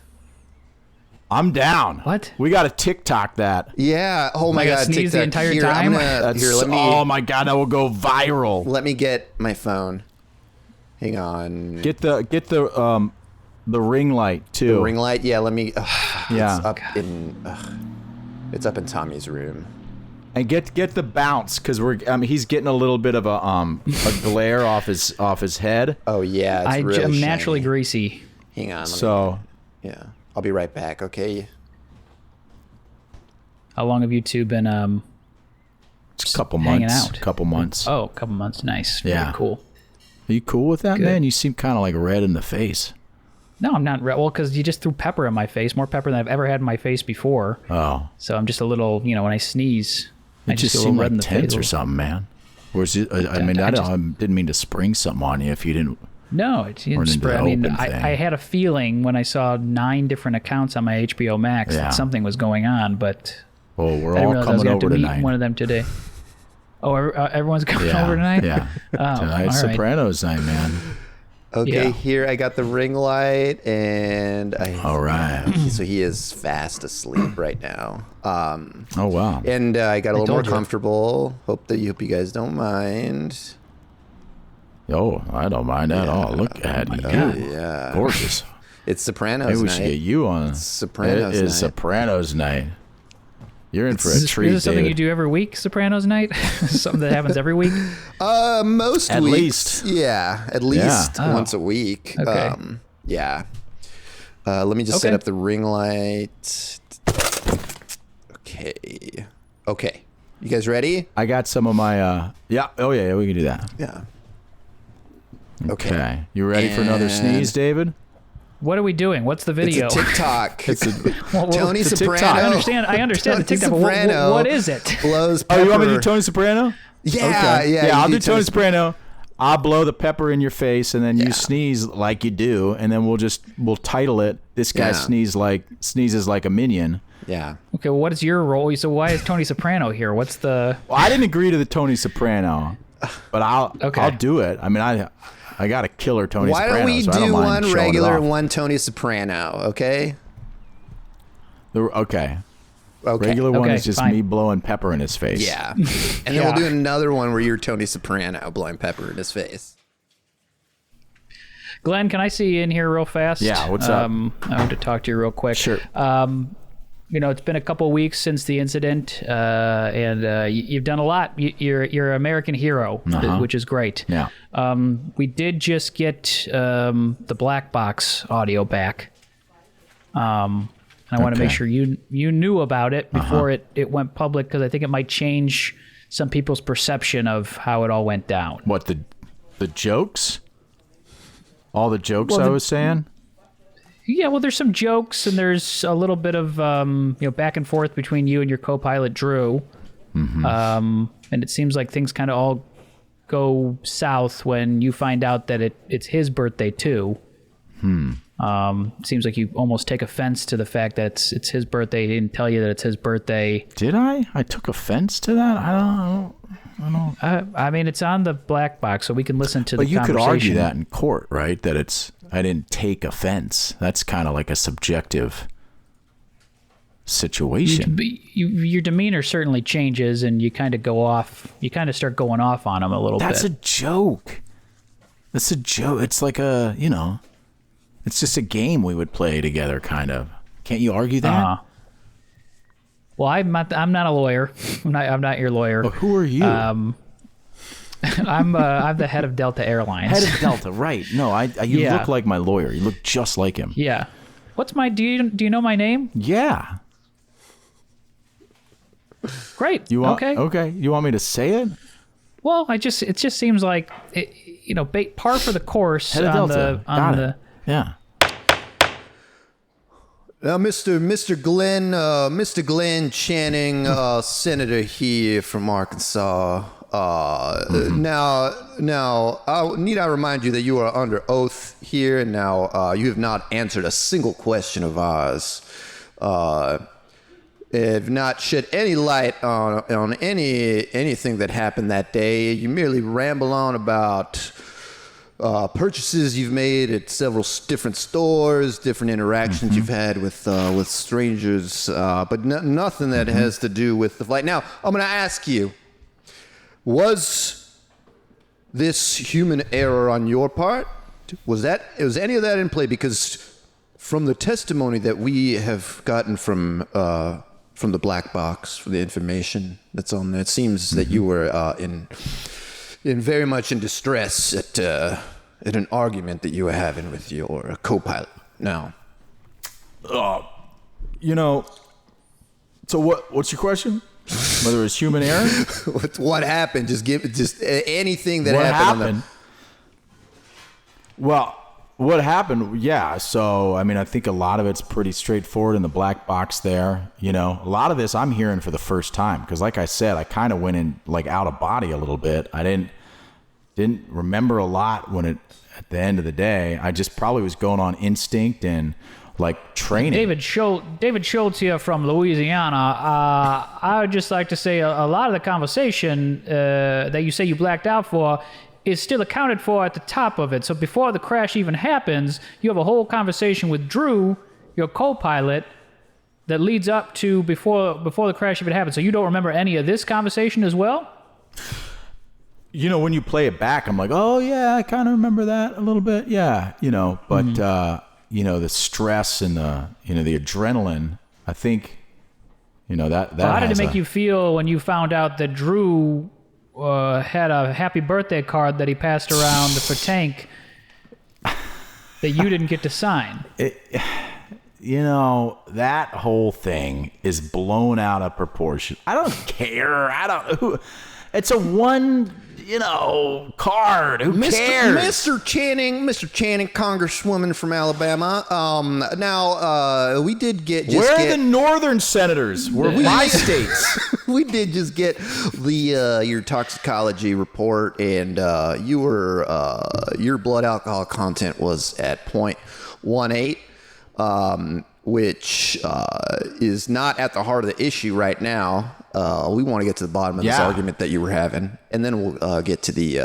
[SPEAKER 2] I'm down.
[SPEAKER 4] What?
[SPEAKER 2] We gotta TikTok that.
[SPEAKER 3] Yeah. Oh my
[SPEAKER 4] Like a
[SPEAKER 3] God,
[SPEAKER 4] sneeze the
[SPEAKER 3] TikTok.
[SPEAKER 4] entire
[SPEAKER 3] Here,
[SPEAKER 4] time?
[SPEAKER 3] I'm gonna,
[SPEAKER 2] That's
[SPEAKER 3] here, let me
[SPEAKER 2] oh my god, that will go viral.
[SPEAKER 3] let me get my phone. Hang on.
[SPEAKER 2] Get the ring light too.
[SPEAKER 3] The ring light. Yeah. Let me.
[SPEAKER 2] Yeah.
[SPEAKER 3] It's up in Tommy's room.
[SPEAKER 2] And get the bounce because he's getting a little bit of a glare off his head.
[SPEAKER 3] Oh yeah. It's really
[SPEAKER 4] I'm
[SPEAKER 3] shiny.
[SPEAKER 4] naturally greasy.
[SPEAKER 3] Hang on.
[SPEAKER 2] So
[SPEAKER 3] Yeah. I'll be right back. Okay.
[SPEAKER 4] How long have you two been?
[SPEAKER 2] it's a couple
[SPEAKER 4] hanging
[SPEAKER 2] months.
[SPEAKER 4] out.
[SPEAKER 2] Couple months.
[SPEAKER 4] Oh, a couple months. Nice.
[SPEAKER 2] Yeah.
[SPEAKER 4] Very cool.
[SPEAKER 2] Are you cool with that,
[SPEAKER 4] Good.
[SPEAKER 2] man? You seem kind of like red in the face.
[SPEAKER 4] No, I'm not. Well, because you just threw pepper in my face, more pepper than I've ever had in my face before.
[SPEAKER 2] Oh,
[SPEAKER 4] So I'm just a little, when I sneeze, I
[SPEAKER 2] it just
[SPEAKER 4] get a little
[SPEAKER 2] seemed
[SPEAKER 4] red
[SPEAKER 2] like
[SPEAKER 4] in the
[SPEAKER 2] tense
[SPEAKER 4] face.
[SPEAKER 2] or something, man. Or is it? I mean,
[SPEAKER 4] I
[SPEAKER 2] I
[SPEAKER 4] just-
[SPEAKER 2] didn't mean to spring something on you if you didn't.
[SPEAKER 4] No, it didn't
[SPEAKER 2] into
[SPEAKER 4] spread.
[SPEAKER 2] the
[SPEAKER 4] I mean,
[SPEAKER 2] open thing.
[SPEAKER 4] I had a feeling when I saw 9 different accounts on my HBO Max
[SPEAKER 2] Yeah.
[SPEAKER 4] that something was going on, but
[SPEAKER 2] Oh, we're
[SPEAKER 4] I didn't
[SPEAKER 2] all
[SPEAKER 4] realize I was
[SPEAKER 2] coming
[SPEAKER 4] going to
[SPEAKER 2] over
[SPEAKER 4] meet
[SPEAKER 2] tonight.
[SPEAKER 4] one of them today. Oh, everyone's coming
[SPEAKER 2] Yeah,
[SPEAKER 4] over tonight?
[SPEAKER 2] yeah.
[SPEAKER 4] Oh,
[SPEAKER 2] Tonight's
[SPEAKER 4] all right.
[SPEAKER 2] Sopranos night, man.
[SPEAKER 3] Okay.
[SPEAKER 4] Yeah.
[SPEAKER 3] Here I got the ring light, and
[SPEAKER 2] All right.
[SPEAKER 3] So he is fast asleep right now.
[SPEAKER 2] Oh wow.
[SPEAKER 3] And I got a little more
[SPEAKER 4] told you.
[SPEAKER 3] comfortable. Hope you guys don't mind.
[SPEAKER 2] Oh, I don't mind at all. Look at you,
[SPEAKER 3] Yeah.
[SPEAKER 2] gorgeous.
[SPEAKER 3] It's Sopranos
[SPEAKER 2] Maybe we
[SPEAKER 3] night.
[SPEAKER 2] should get you on.
[SPEAKER 3] Sopranos
[SPEAKER 2] It is
[SPEAKER 3] night.
[SPEAKER 2] Sopranos night. You're in for a
[SPEAKER 4] Is
[SPEAKER 2] treat,
[SPEAKER 4] this something
[SPEAKER 2] David.
[SPEAKER 4] you do every week, Sopranos night? Something that happens every week?
[SPEAKER 3] Most
[SPEAKER 2] At
[SPEAKER 3] weeks.
[SPEAKER 2] least.
[SPEAKER 3] Yeah, at least
[SPEAKER 4] Oh.
[SPEAKER 3] once a week.
[SPEAKER 4] Okay.
[SPEAKER 3] Yeah. Let me just set
[SPEAKER 4] Okay.
[SPEAKER 3] up the ring light. Okay. Okay. You guys ready?
[SPEAKER 2] I got some of my. Yeah. Oh yeah. We can do that.
[SPEAKER 3] Yeah.
[SPEAKER 2] Okay. You ready for another
[SPEAKER 3] And-
[SPEAKER 2] sneeze, David?
[SPEAKER 4] What are we doing? What's the video?
[SPEAKER 3] It's a TikTok.
[SPEAKER 4] Well,
[SPEAKER 3] Tony
[SPEAKER 2] it's a
[SPEAKER 3] Soprano.
[SPEAKER 2] TikTok.
[SPEAKER 4] I understand
[SPEAKER 3] Tony
[SPEAKER 4] the TikTok, but
[SPEAKER 3] Soprano
[SPEAKER 4] what is it?
[SPEAKER 3] blows
[SPEAKER 2] Oh,
[SPEAKER 3] pepper.
[SPEAKER 2] you want me to do Tony Soprano?
[SPEAKER 3] Yeah,
[SPEAKER 2] Okay.
[SPEAKER 3] yeah.
[SPEAKER 2] I'll
[SPEAKER 3] you
[SPEAKER 2] do Tony Soprano. I'll blow the pepper in your face, and then
[SPEAKER 3] Yeah.
[SPEAKER 2] you sneeze like you do, and then we'll title it. This guy
[SPEAKER 3] Yeah.
[SPEAKER 2] sneezes like a minion.
[SPEAKER 3] Yeah.
[SPEAKER 4] Okay, well, what is your role? So why is Tony Soprano here? What's the...
[SPEAKER 2] Well, I didn't agree to the Tony Soprano, but I'll
[SPEAKER 4] Okay.
[SPEAKER 2] do it. I mean, I got a killer Tony
[SPEAKER 3] Why
[SPEAKER 2] Soprano.
[SPEAKER 3] don't we
[SPEAKER 2] so I
[SPEAKER 3] do
[SPEAKER 2] don't mind
[SPEAKER 3] one
[SPEAKER 2] showing it
[SPEAKER 3] regular,
[SPEAKER 2] off.
[SPEAKER 3] one Tony Soprano? Okay.
[SPEAKER 2] Okay.
[SPEAKER 3] Okay.
[SPEAKER 2] Regular one
[SPEAKER 4] Okay,
[SPEAKER 2] is just
[SPEAKER 4] fine.
[SPEAKER 2] me blowing pepper in his face.
[SPEAKER 3] Yeah. And then
[SPEAKER 4] Yeah.
[SPEAKER 3] we'll do another one where you're Tony Soprano blowing pepper in his face.
[SPEAKER 4] Glenn, can I see you in here real fast?
[SPEAKER 2] Yeah, what's up?
[SPEAKER 4] I want to talk to you real quick.
[SPEAKER 2] Sure.
[SPEAKER 4] It's been a couple weeks since the incident, and you've done a lot. You're an American hero, which is great.
[SPEAKER 2] Yeah.
[SPEAKER 4] We did just get the black box audio back. And I want to make
[SPEAKER 2] Okay.
[SPEAKER 4] sure you knew about it before it went public, because I think it might change some people's perception of how it all went down.
[SPEAKER 2] What the jokes? All the jokes
[SPEAKER 4] Well,
[SPEAKER 2] I
[SPEAKER 4] the-
[SPEAKER 2] was saying.
[SPEAKER 4] Yeah, well, there's some jokes, and there's a little bit of back and forth between you and your co-pilot Drew. And it seems like things kind of all go south when you find out that it's his birthday too. Seems like you almost take offense to the fact that it's his birthday. He didn't tell you that it's his birthday.
[SPEAKER 2] Did I? I took offense to that? I don't.
[SPEAKER 4] I mean, it's on the black box, so we can listen to the
[SPEAKER 2] But you
[SPEAKER 4] conversation.
[SPEAKER 2] could argue that in court, right? That I didn't take offense. That's kind of like a subjective situation.
[SPEAKER 4] Your demeanor certainly changes, and you kind of go off. You kind of start going off on him a little
[SPEAKER 2] That's
[SPEAKER 4] bit.
[SPEAKER 2] a joke. That's a joke. It's like it's just a game we would play together, kind of. Can't you argue that?
[SPEAKER 4] Well, I'm not a lawyer. I'm not your lawyer.
[SPEAKER 2] Well, who are you?
[SPEAKER 4] I'm the head of Delta Airlines.
[SPEAKER 2] Head of Delta, right? No, you
[SPEAKER 4] Yeah.
[SPEAKER 2] look like my lawyer. You look just like him.
[SPEAKER 4] Yeah. Do you know my name?
[SPEAKER 2] Yeah.
[SPEAKER 4] Great.
[SPEAKER 2] Okay.
[SPEAKER 4] Okay.
[SPEAKER 2] You want me to say it?
[SPEAKER 4] Well, it just seems like par for the course
[SPEAKER 2] Head of
[SPEAKER 4] on
[SPEAKER 2] Delta.
[SPEAKER 4] the
[SPEAKER 2] Got it. Yeah.
[SPEAKER 3] Now, Mr. Glenn Channing, Senator here from Arkansas. Now, need I remind you that you are under oath here? Now, you have not answered a single question of ours. Have not shed any light on anything that happened that day. You merely ramble on about purchases you've made at several different stores, different interactions you've had with strangers, but nothing that has to do with the flight. Now, I'm going to ask you: was this human error on your part? Was any of that in play? Because from the testimony that we have gotten from the black box, for the information that's on there, it seems that you were in very much in distress at an argument that you were having with your co-pilot. Now,
[SPEAKER 2] So what's your question? Whether it's human error?
[SPEAKER 3] what happened? Just anything that
[SPEAKER 2] What
[SPEAKER 3] happened.
[SPEAKER 2] happened? Well, what happened? Yeah. So, I mean, I think a lot of it's pretty straightforward in the black box there. A lot of this I'm hearing for the first time because, like I said, I kind of went in like out of body a little bit. I didn't remember a lot at the end of the day. I just probably was going on instinct and like training.
[SPEAKER 4] David Schultz here from Louisiana. I would just like to say a lot of the conversation that you say you blacked out for is still accounted for at the top of it. So before the crash even happens, you have a whole conversation with Drew, your co-pilot, that leads up to before the crash even happens. So you don't remember any of this conversation as well?
[SPEAKER 2] When you play it back, I'm like, oh yeah, I kind of remember that a little bit. Yeah, but the stress and the adrenaline, I think, that.
[SPEAKER 4] So how did it make you feel when you found out that Drew had a happy birthday card that he passed around for Tank that you didn't get to sign?
[SPEAKER 2] That whole thing is blown out of proportion. I don't care. It's a one, card. Who cares?
[SPEAKER 3] Mr. Channing, Congresswoman from Alabama. Now, we did get.
[SPEAKER 2] Where are the northern senators? We're my states.
[SPEAKER 3] We did just get your toxicology report, and your blood alcohol content was at 0.18, which is not at the heart of the issue right now. We want to get to the bottom of this argument that you were having, and then we'll get to the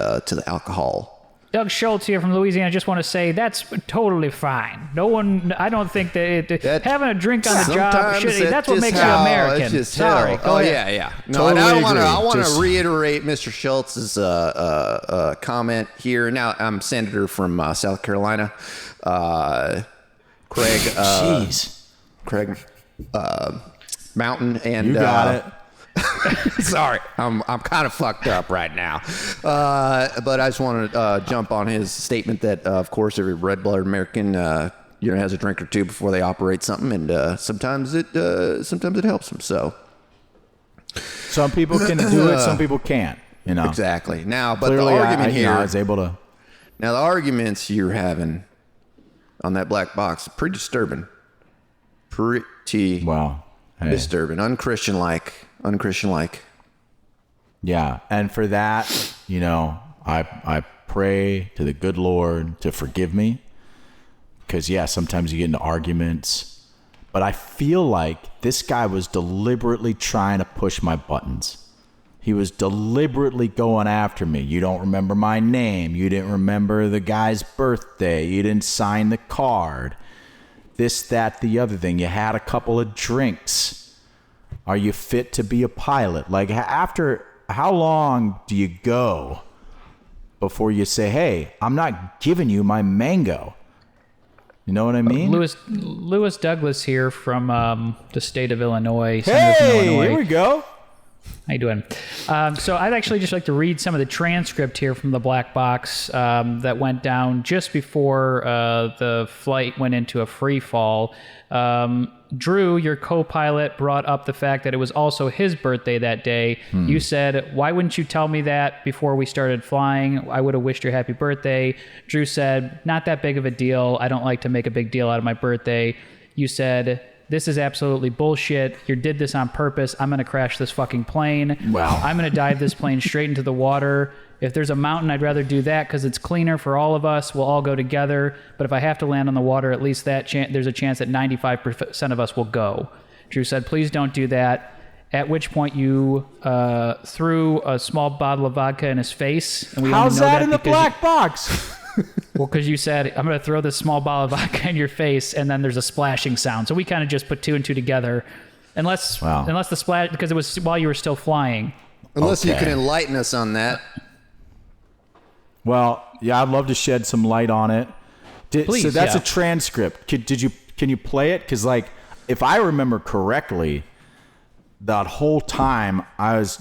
[SPEAKER 3] alcohol.
[SPEAKER 4] Doug Schultz here from Louisiana. I just want to say that's totally fine. I don't think that having a drink on the job, that's what makes you American. Sorry. Go ahead.
[SPEAKER 3] Yeah. No,
[SPEAKER 2] Totally
[SPEAKER 3] and I want
[SPEAKER 2] agree.
[SPEAKER 3] to reiterate Mr. Schultz's comment here. Now, I'm senator from South Carolina. Craig.
[SPEAKER 2] Jeez.
[SPEAKER 3] Craig Mountain, and
[SPEAKER 2] You got it.
[SPEAKER 3] sorry, I'm kind of fucked up right now, but I just want to jump on his statement that of course every red-blooded American has a drink or two before they operate something, and sometimes it helps them. So
[SPEAKER 2] Some people can do it, some people can't.
[SPEAKER 3] exactly. Now, but
[SPEAKER 2] Clearly,
[SPEAKER 3] the argument here,
[SPEAKER 2] I was able to.
[SPEAKER 3] now the arguments you're having on that black box are pretty disturbing. Pretty
[SPEAKER 2] Well, hey.
[SPEAKER 3] disturbing, unchristian-like.
[SPEAKER 2] Yeah, and for that, I pray to the good Lord to forgive me, because sometimes you get into arguments, but I feel like this guy was deliberately trying to push my buttons. He was deliberately going after me. You don't remember my name. You didn't remember the guy's birthday. You didn't sign the card. This, that, the other thing. You had a couple of drinks. Are you fit to be a pilot? Like, after how long do you go before you say, hey, I'm not giving you my mango? You know what I mean?
[SPEAKER 4] Lewis Douglas here from the state of Illinois.
[SPEAKER 2] Hey,
[SPEAKER 4] Illinois.
[SPEAKER 2] here we go.
[SPEAKER 4] How you doing? So I'd actually just like to read some of the transcript here from the black box that went down just before the flight went into a free fall. Drew, your co-pilot, brought up the fact that it was also his birthday that day. You said, why wouldn't you tell me that before we started flying? I would have wished you happy birthday. Drew said, not that big of a deal. I don't like to make a big deal out of my birthday. You said, this is absolutely bullshit. You did this on purpose. I'm going to crash this fucking plane.
[SPEAKER 2] Wow.
[SPEAKER 4] I'm going to dive this plane straight into the water. If there's a mountain, I'd rather do that because it's cleaner for all of us. We'll all go together. But if I have to land on the water, at least there's a chance that 95% of us will go. Drew said, please don't do that. At which point you threw a small bottle of vodka in his face. And we
[SPEAKER 2] How's
[SPEAKER 4] only know
[SPEAKER 2] that in the black box?
[SPEAKER 4] Well, because you said, I'm going to throw this small bottle of vodka in your face, and then there's a splashing sound. So we kind of just put two and two together. Unless the splash, because it was while you were still flying.
[SPEAKER 3] Unless you
[SPEAKER 2] Okay.
[SPEAKER 3] can enlighten us on that.
[SPEAKER 2] Well, yeah, I'd love to shed some light on it.
[SPEAKER 4] Please,
[SPEAKER 2] so that's
[SPEAKER 4] yeah.
[SPEAKER 2] a transcript. Can you play it? Because, like, if I remember correctly, that whole time I was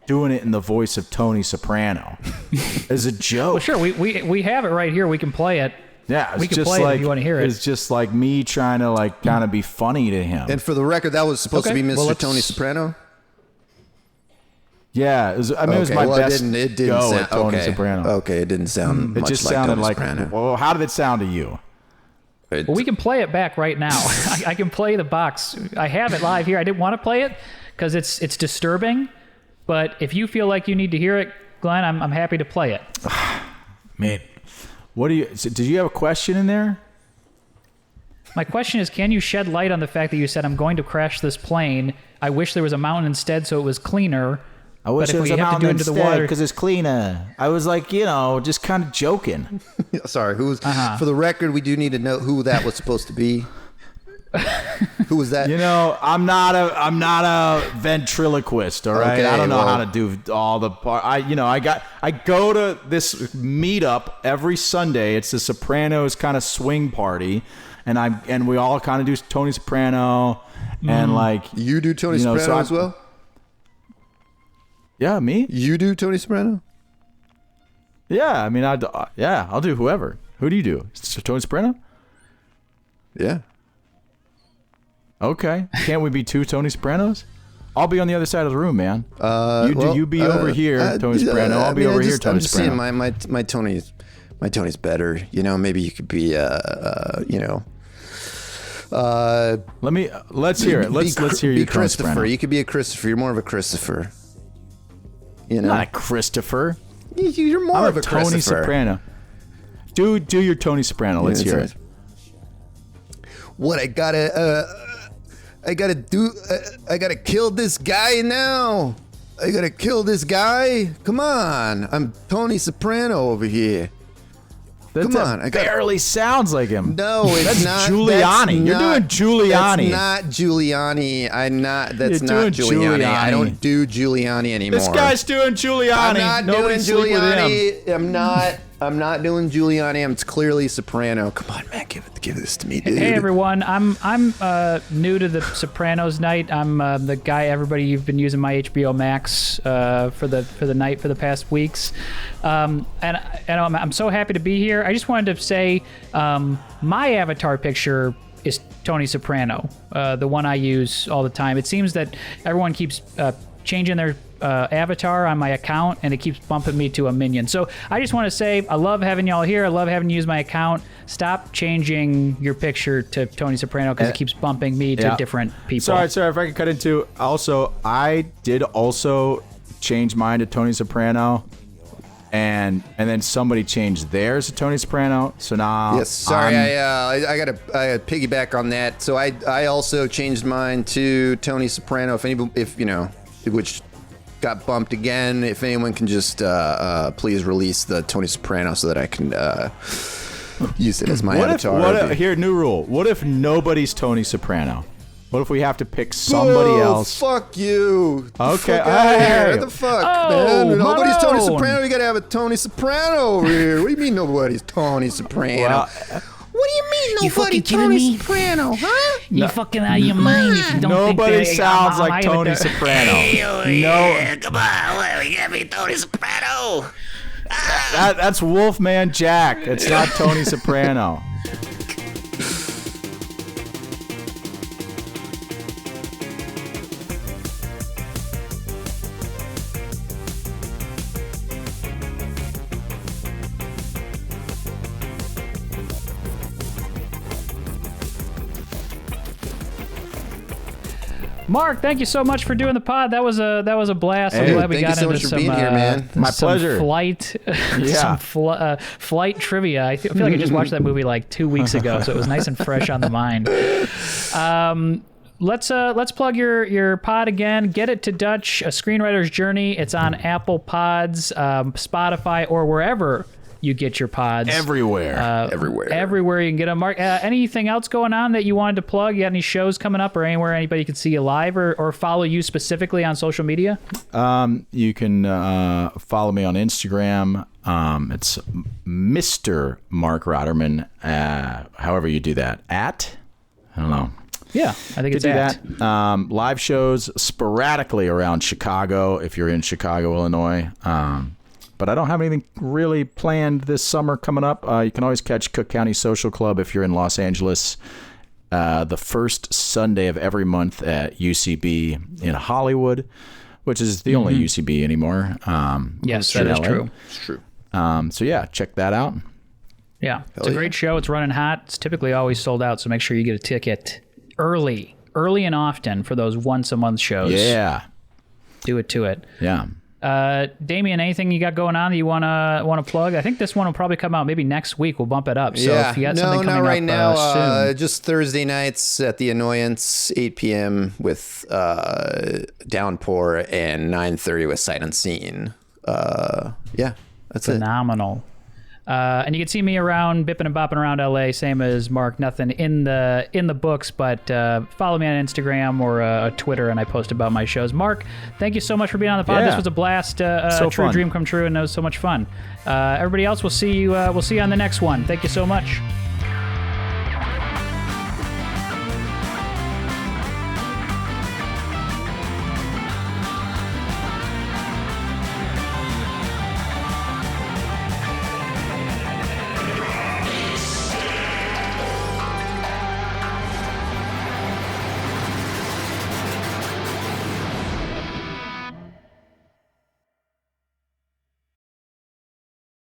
[SPEAKER 2] doing it in the voice of Tony Soprano as a joke.
[SPEAKER 4] Well, sure, we have it right here. We can play it.
[SPEAKER 2] Yeah, it's
[SPEAKER 4] we can
[SPEAKER 2] just
[SPEAKER 4] play it
[SPEAKER 2] like
[SPEAKER 4] if you want to hear it.
[SPEAKER 2] It's just like me trying to like kind of be funny to him.
[SPEAKER 3] And for the record, that was supposed to
[SPEAKER 4] Okay,
[SPEAKER 3] be Mr.
[SPEAKER 4] well, let's-
[SPEAKER 3] Tony Soprano.
[SPEAKER 2] Yeah, it was my
[SPEAKER 3] well,
[SPEAKER 2] best
[SPEAKER 3] it didn't
[SPEAKER 2] go
[SPEAKER 3] sound,
[SPEAKER 2] at Tony
[SPEAKER 3] okay.
[SPEAKER 2] Soprano.
[SPEAKER 3] Okay, it didn't sound
[SPEAKER 2] It
[SPEAKER 3] much
[SPEAKER 2] just
[SPEAKER 3] like
[SPEAKER 2] sounded
[SPEAKER 3] Tony
[SPEAKER 2] like.
[SPEAKER 3] Soprano.
[SPEAKER 2] Well, how did it sound to you?
[SPEAKER 3] It-
[SPEAKER 4] Well, we can play it back right now. I can play the box. I have it live here. I didn't want to play it because it's disturbing. But if you feel like you need to hear it, Glenn, I'm happy to play it.
[SPEAKER 2] Man, did you have a question in there?
[SPEAKER 4] My question is, can you shed light on the fact that you said, I'm going to crash this plane. I wish there was a mountain instead so it was cleaner.
[SPEAKER 2] I wish
[SPEAKER 4] But
[SPEAKER 2] there
[SPEAKER 4] if
[SPEAKER 2] was
[SPEAKER 4] we
[SPEAKER 2] a
[SPEAKER 4] have to
[SPEAKER 2] mountain
[SPEAKER 4] do it into the
[SPEAKER 2] instead
[SPEAKER 4] water-
[SPEAKER 2] because it's cleaner. I was like, just kind of joking.
[SPEAKER 3] Sorry,
[SPEAKER 4] Uh-huh.
[SPEAKER 3] for the record, we do need to know who that was supposed to be. Who was that?
[SPEAKER 2] I'm not a ventriloquist, all right?
[SPEAKER 3] Okay,
[SPEAKER 2] I don't know
[SPEAKER 3] well-
[SPEAKER 2] how to do all the part. I go to this meetup every Sunday. It's the Sopranos kind of swing party, and we all kind of do Tony Soprano and like
[SPEAKER 3] You do Tony Soprano
[SPEAKER 2] so
[SPEAKER 3] as well?
[SPEAKER 2] Yeah, me?
[SPEAKER 3] You do Tony Soprano?
[SPEAKER 2] Yeah, I mean I'll do whoever. Who do you do? Tony Soprano?
[SPEAKER 3] Yeah.
[SPEAKER 2] Okay. Can't we be two Tony Sopranos? I'll be on the other side of the room, man. You be over here, Tony Soprano. I'll be over here, Tony
[SPEAKER 3] I'm just
[SPEAKER 2] Soprano.
[SPEAKER 3] saying my Tony's better. Maybe you could be
[SPEAKER 2] Let's hear it. Let's hear you, Tony
[SPEAKER 3] Christopher.
[SPEAKER 2] Soprano.
[SPEAKER 3] You could be a Christopher. You're more of a Christopher.
[SPEAKER 2] Not a Christopher.
[SPEAKER 3] You're more
[SPEAKER 2] I'm
[SPEAKER 3] of
[SPEAKER 2] a
[SPEAKER 3] a
[SPEAKER 2] Tony
[SPEAKER 3] Christopher.
[SPEAKER 2] Soprano. Do your Tony Soprano. Let's hear it.
[SPEAKER 3] What I gotta do? I gotta kill this guy now. I gotta kill this guy. Come on, I'm Tony Soprano over here.
[SPEAKER 2] That barely sounds like him.
[SPEAKER 3] No, it's
[SPEAKER 2] That's
[SPEAKER 3] not.
[SPEAKER 2] Giuliani. You're doing Giuliani.
[SPEAKER 3] That's not Giuliani. That's
[SPEAKER 2] You're
[SPEAKER 3] not
[SPEAKER 2] doing
[SPEAKER 3] Giuliani. I
[SPEAKER 2] Giuliani.
[SPEAKER 3] don't do Giuliani anymore.
[SPEAKER 2] This guy's doing Giuliani.
[SPEAKER 3] I'm not
[SPEAKER 2] Nobody
[SPEAKER 3] doing
[SPEAKER 2] sleep with him.
[SPEAKER 3] Giuliani. I'm not doing Giuliani. I'm clearly Soprano. Come on, man, give this to me, dude.
[SPEAKER 4] Hey everyone, I'm new to the Sopranos night. I'm the guy you've been using my HBO Max for the night for the past weeks, and I'm so happy to be here. I just wanted to say my avatar picture is Tony Soprano, the one I use all the time. It seems that everyone keeps changing their avatar on my account, and it keeps bumping me to a minion. So I just want to say I love having y'all here. I love having you use my account. Stop changing your picture to Tony Soprano because it keeps bumping me to different people.
[SPEAKER 2] Sorry, if I could cut into. Also, I did also changed mine to Tony Soprano, and then somebody changed theirs to Tony Soprano. So now,
[SPEAKER 3] Yes, sorry, I gotta piggyback on that. So I also changed mine to Tony Soprano. If you know, which got bumped again. If anyone can just please release the Tony Soprano so that I can use it as my avatar.
[SPEAKER 2] Here, new rule. What if nobody's Tony Soprano? What if we have to pick somebody else?
[SPEAKER 3] Fuck you.
[SPEAKER 2] Okay,
[SPEAKER 3] Fuck out of here. What the fuck, man? Nobody's
[SPEAKER 4] Marone.
[SPEAKER 3] Tony Soprano. We gotta have a Tony Soprano over here. What do you mean nobody's Tony Soprano?
[SPEAKER 2] Well,
[SPEAKER 3] What do you mean nobody
[SPEAKER 7] kidding
[SPEAKER 3] Tony
[SPEAKER 7] me?
[SPEAKER 3] Soprano, huh?
[SPEAKER 7] You fucking out of your mind if you don't
[SPEAKER 2] nobody
[SPEAKER 7] think
[SPEAKER 2] sounds like Tony Soprano. No,
[SPEAKER 7] Come on, we gotta be Tony Soprano.
[SPEAKER 2] that's Wolfman Jack. It's not Tony Soprano.
[SPEAKER 4] Mark, thank you so much for doing the pod. That was a blast. I'm
[SPEAKER 2] Hey,
[SPEAKER 4] glad we
[SPEAKER 3] thank you
[SPEAKER 4] got
[SPEAKER 3] so
[SPEAKER 4] into
[SPEAKER 3] much for
[SPEAKER 4] some
[SPEAKER 3] being here, man.
[SPEAKER 2] My
[SPEAKER 4] some
[SPEAKER 2] pleasure.
[SPEAKER 4] Flight,
[SPEAKER 2] Yeah.
[SPEAKER 4] flight trivia. I feel like I just watched that movie like 2 weeks ago, so it was nice and fresh on the mind. Let's plug your pod again. Get It to Dutch, A Screenwriter's Journey. It's on Apple Pods, Spotify, or wherever you get your pods.
[SPEAKER 2] Everywhere.
[SPEAKER 4] Everywhere you can get them. Mark, anything else going on that you wanted to plug? You got any shows coming up or anywhere anybody can see you live or follow you specifically on social media?
[SPEAKER 2] You can follow me on Instagram. It's Mr. Mark Raterman. However you do that. I don't know.
[SPEAKER 4] Yeah, I think it's
[SPEAKER 2] do
[SPEAKER 4] at.
[SPEAKER 2] that. Live shows sporadically around Chicago if you're in Chicago, Illinois. But I don't have anything really planned this summer coming up. You can always catch Cook County Social Club if you're in Los Angeles the first Sunday of every month at UCB in Hollywood, which is the only UCB anymore.
[SPEAKER 4] Yes,
[SPEAKER 2] in
[SPEAKER 4] that is
[SPEAKER 2] LA.
[SPEAKER 4] true.
[SPEAKER 3] It's true.
[SPEAKER 2] So yeah, check that out.
[SPEAKER 4] Yeah, it's a great show. It's running hot. It's typically always sold out, so make sure you get a ticket early and often for those once a month shows.
[SPEAKER 2] Yeah.
[SPEAKER 4] Do it to it.
[SPEAKER 2] Yeah.
[SPEAKER 4] Damien, anything you got going on that you wanna plug? I think this one will probably come out maybe next week. We'll bump it up. So if you got something coming
[SPEAKER 3] right
[SPEAKER 4] up
[SPEAKER 3] now.
[SPEAKER 4] soon.
[SPEAKER 3] Just Thursday nights at the Annoyance, 8 p.m. with Downpour and 9:30 with Sight Unseen. Yeah, that's it.
[SPEAKER 4] Phenomenal. And you can see me around, bipping and bopping around LA, same as Mark. Nothing in the books, but follow me on Instagram or Twitter, and I post about my shows. Mark, thank you so much for being on the pod.
[SPEAKER 2] Yeah.
[SPEAKER 4] This was a blast,
[SPEAKER 2] So
[SPEAKER 4] true
[SPEAKER 2] fun.
[SPEAKER 4] dream come true, and it was so much fun. Everybody else, we'll see you on the next one. Thank you so much.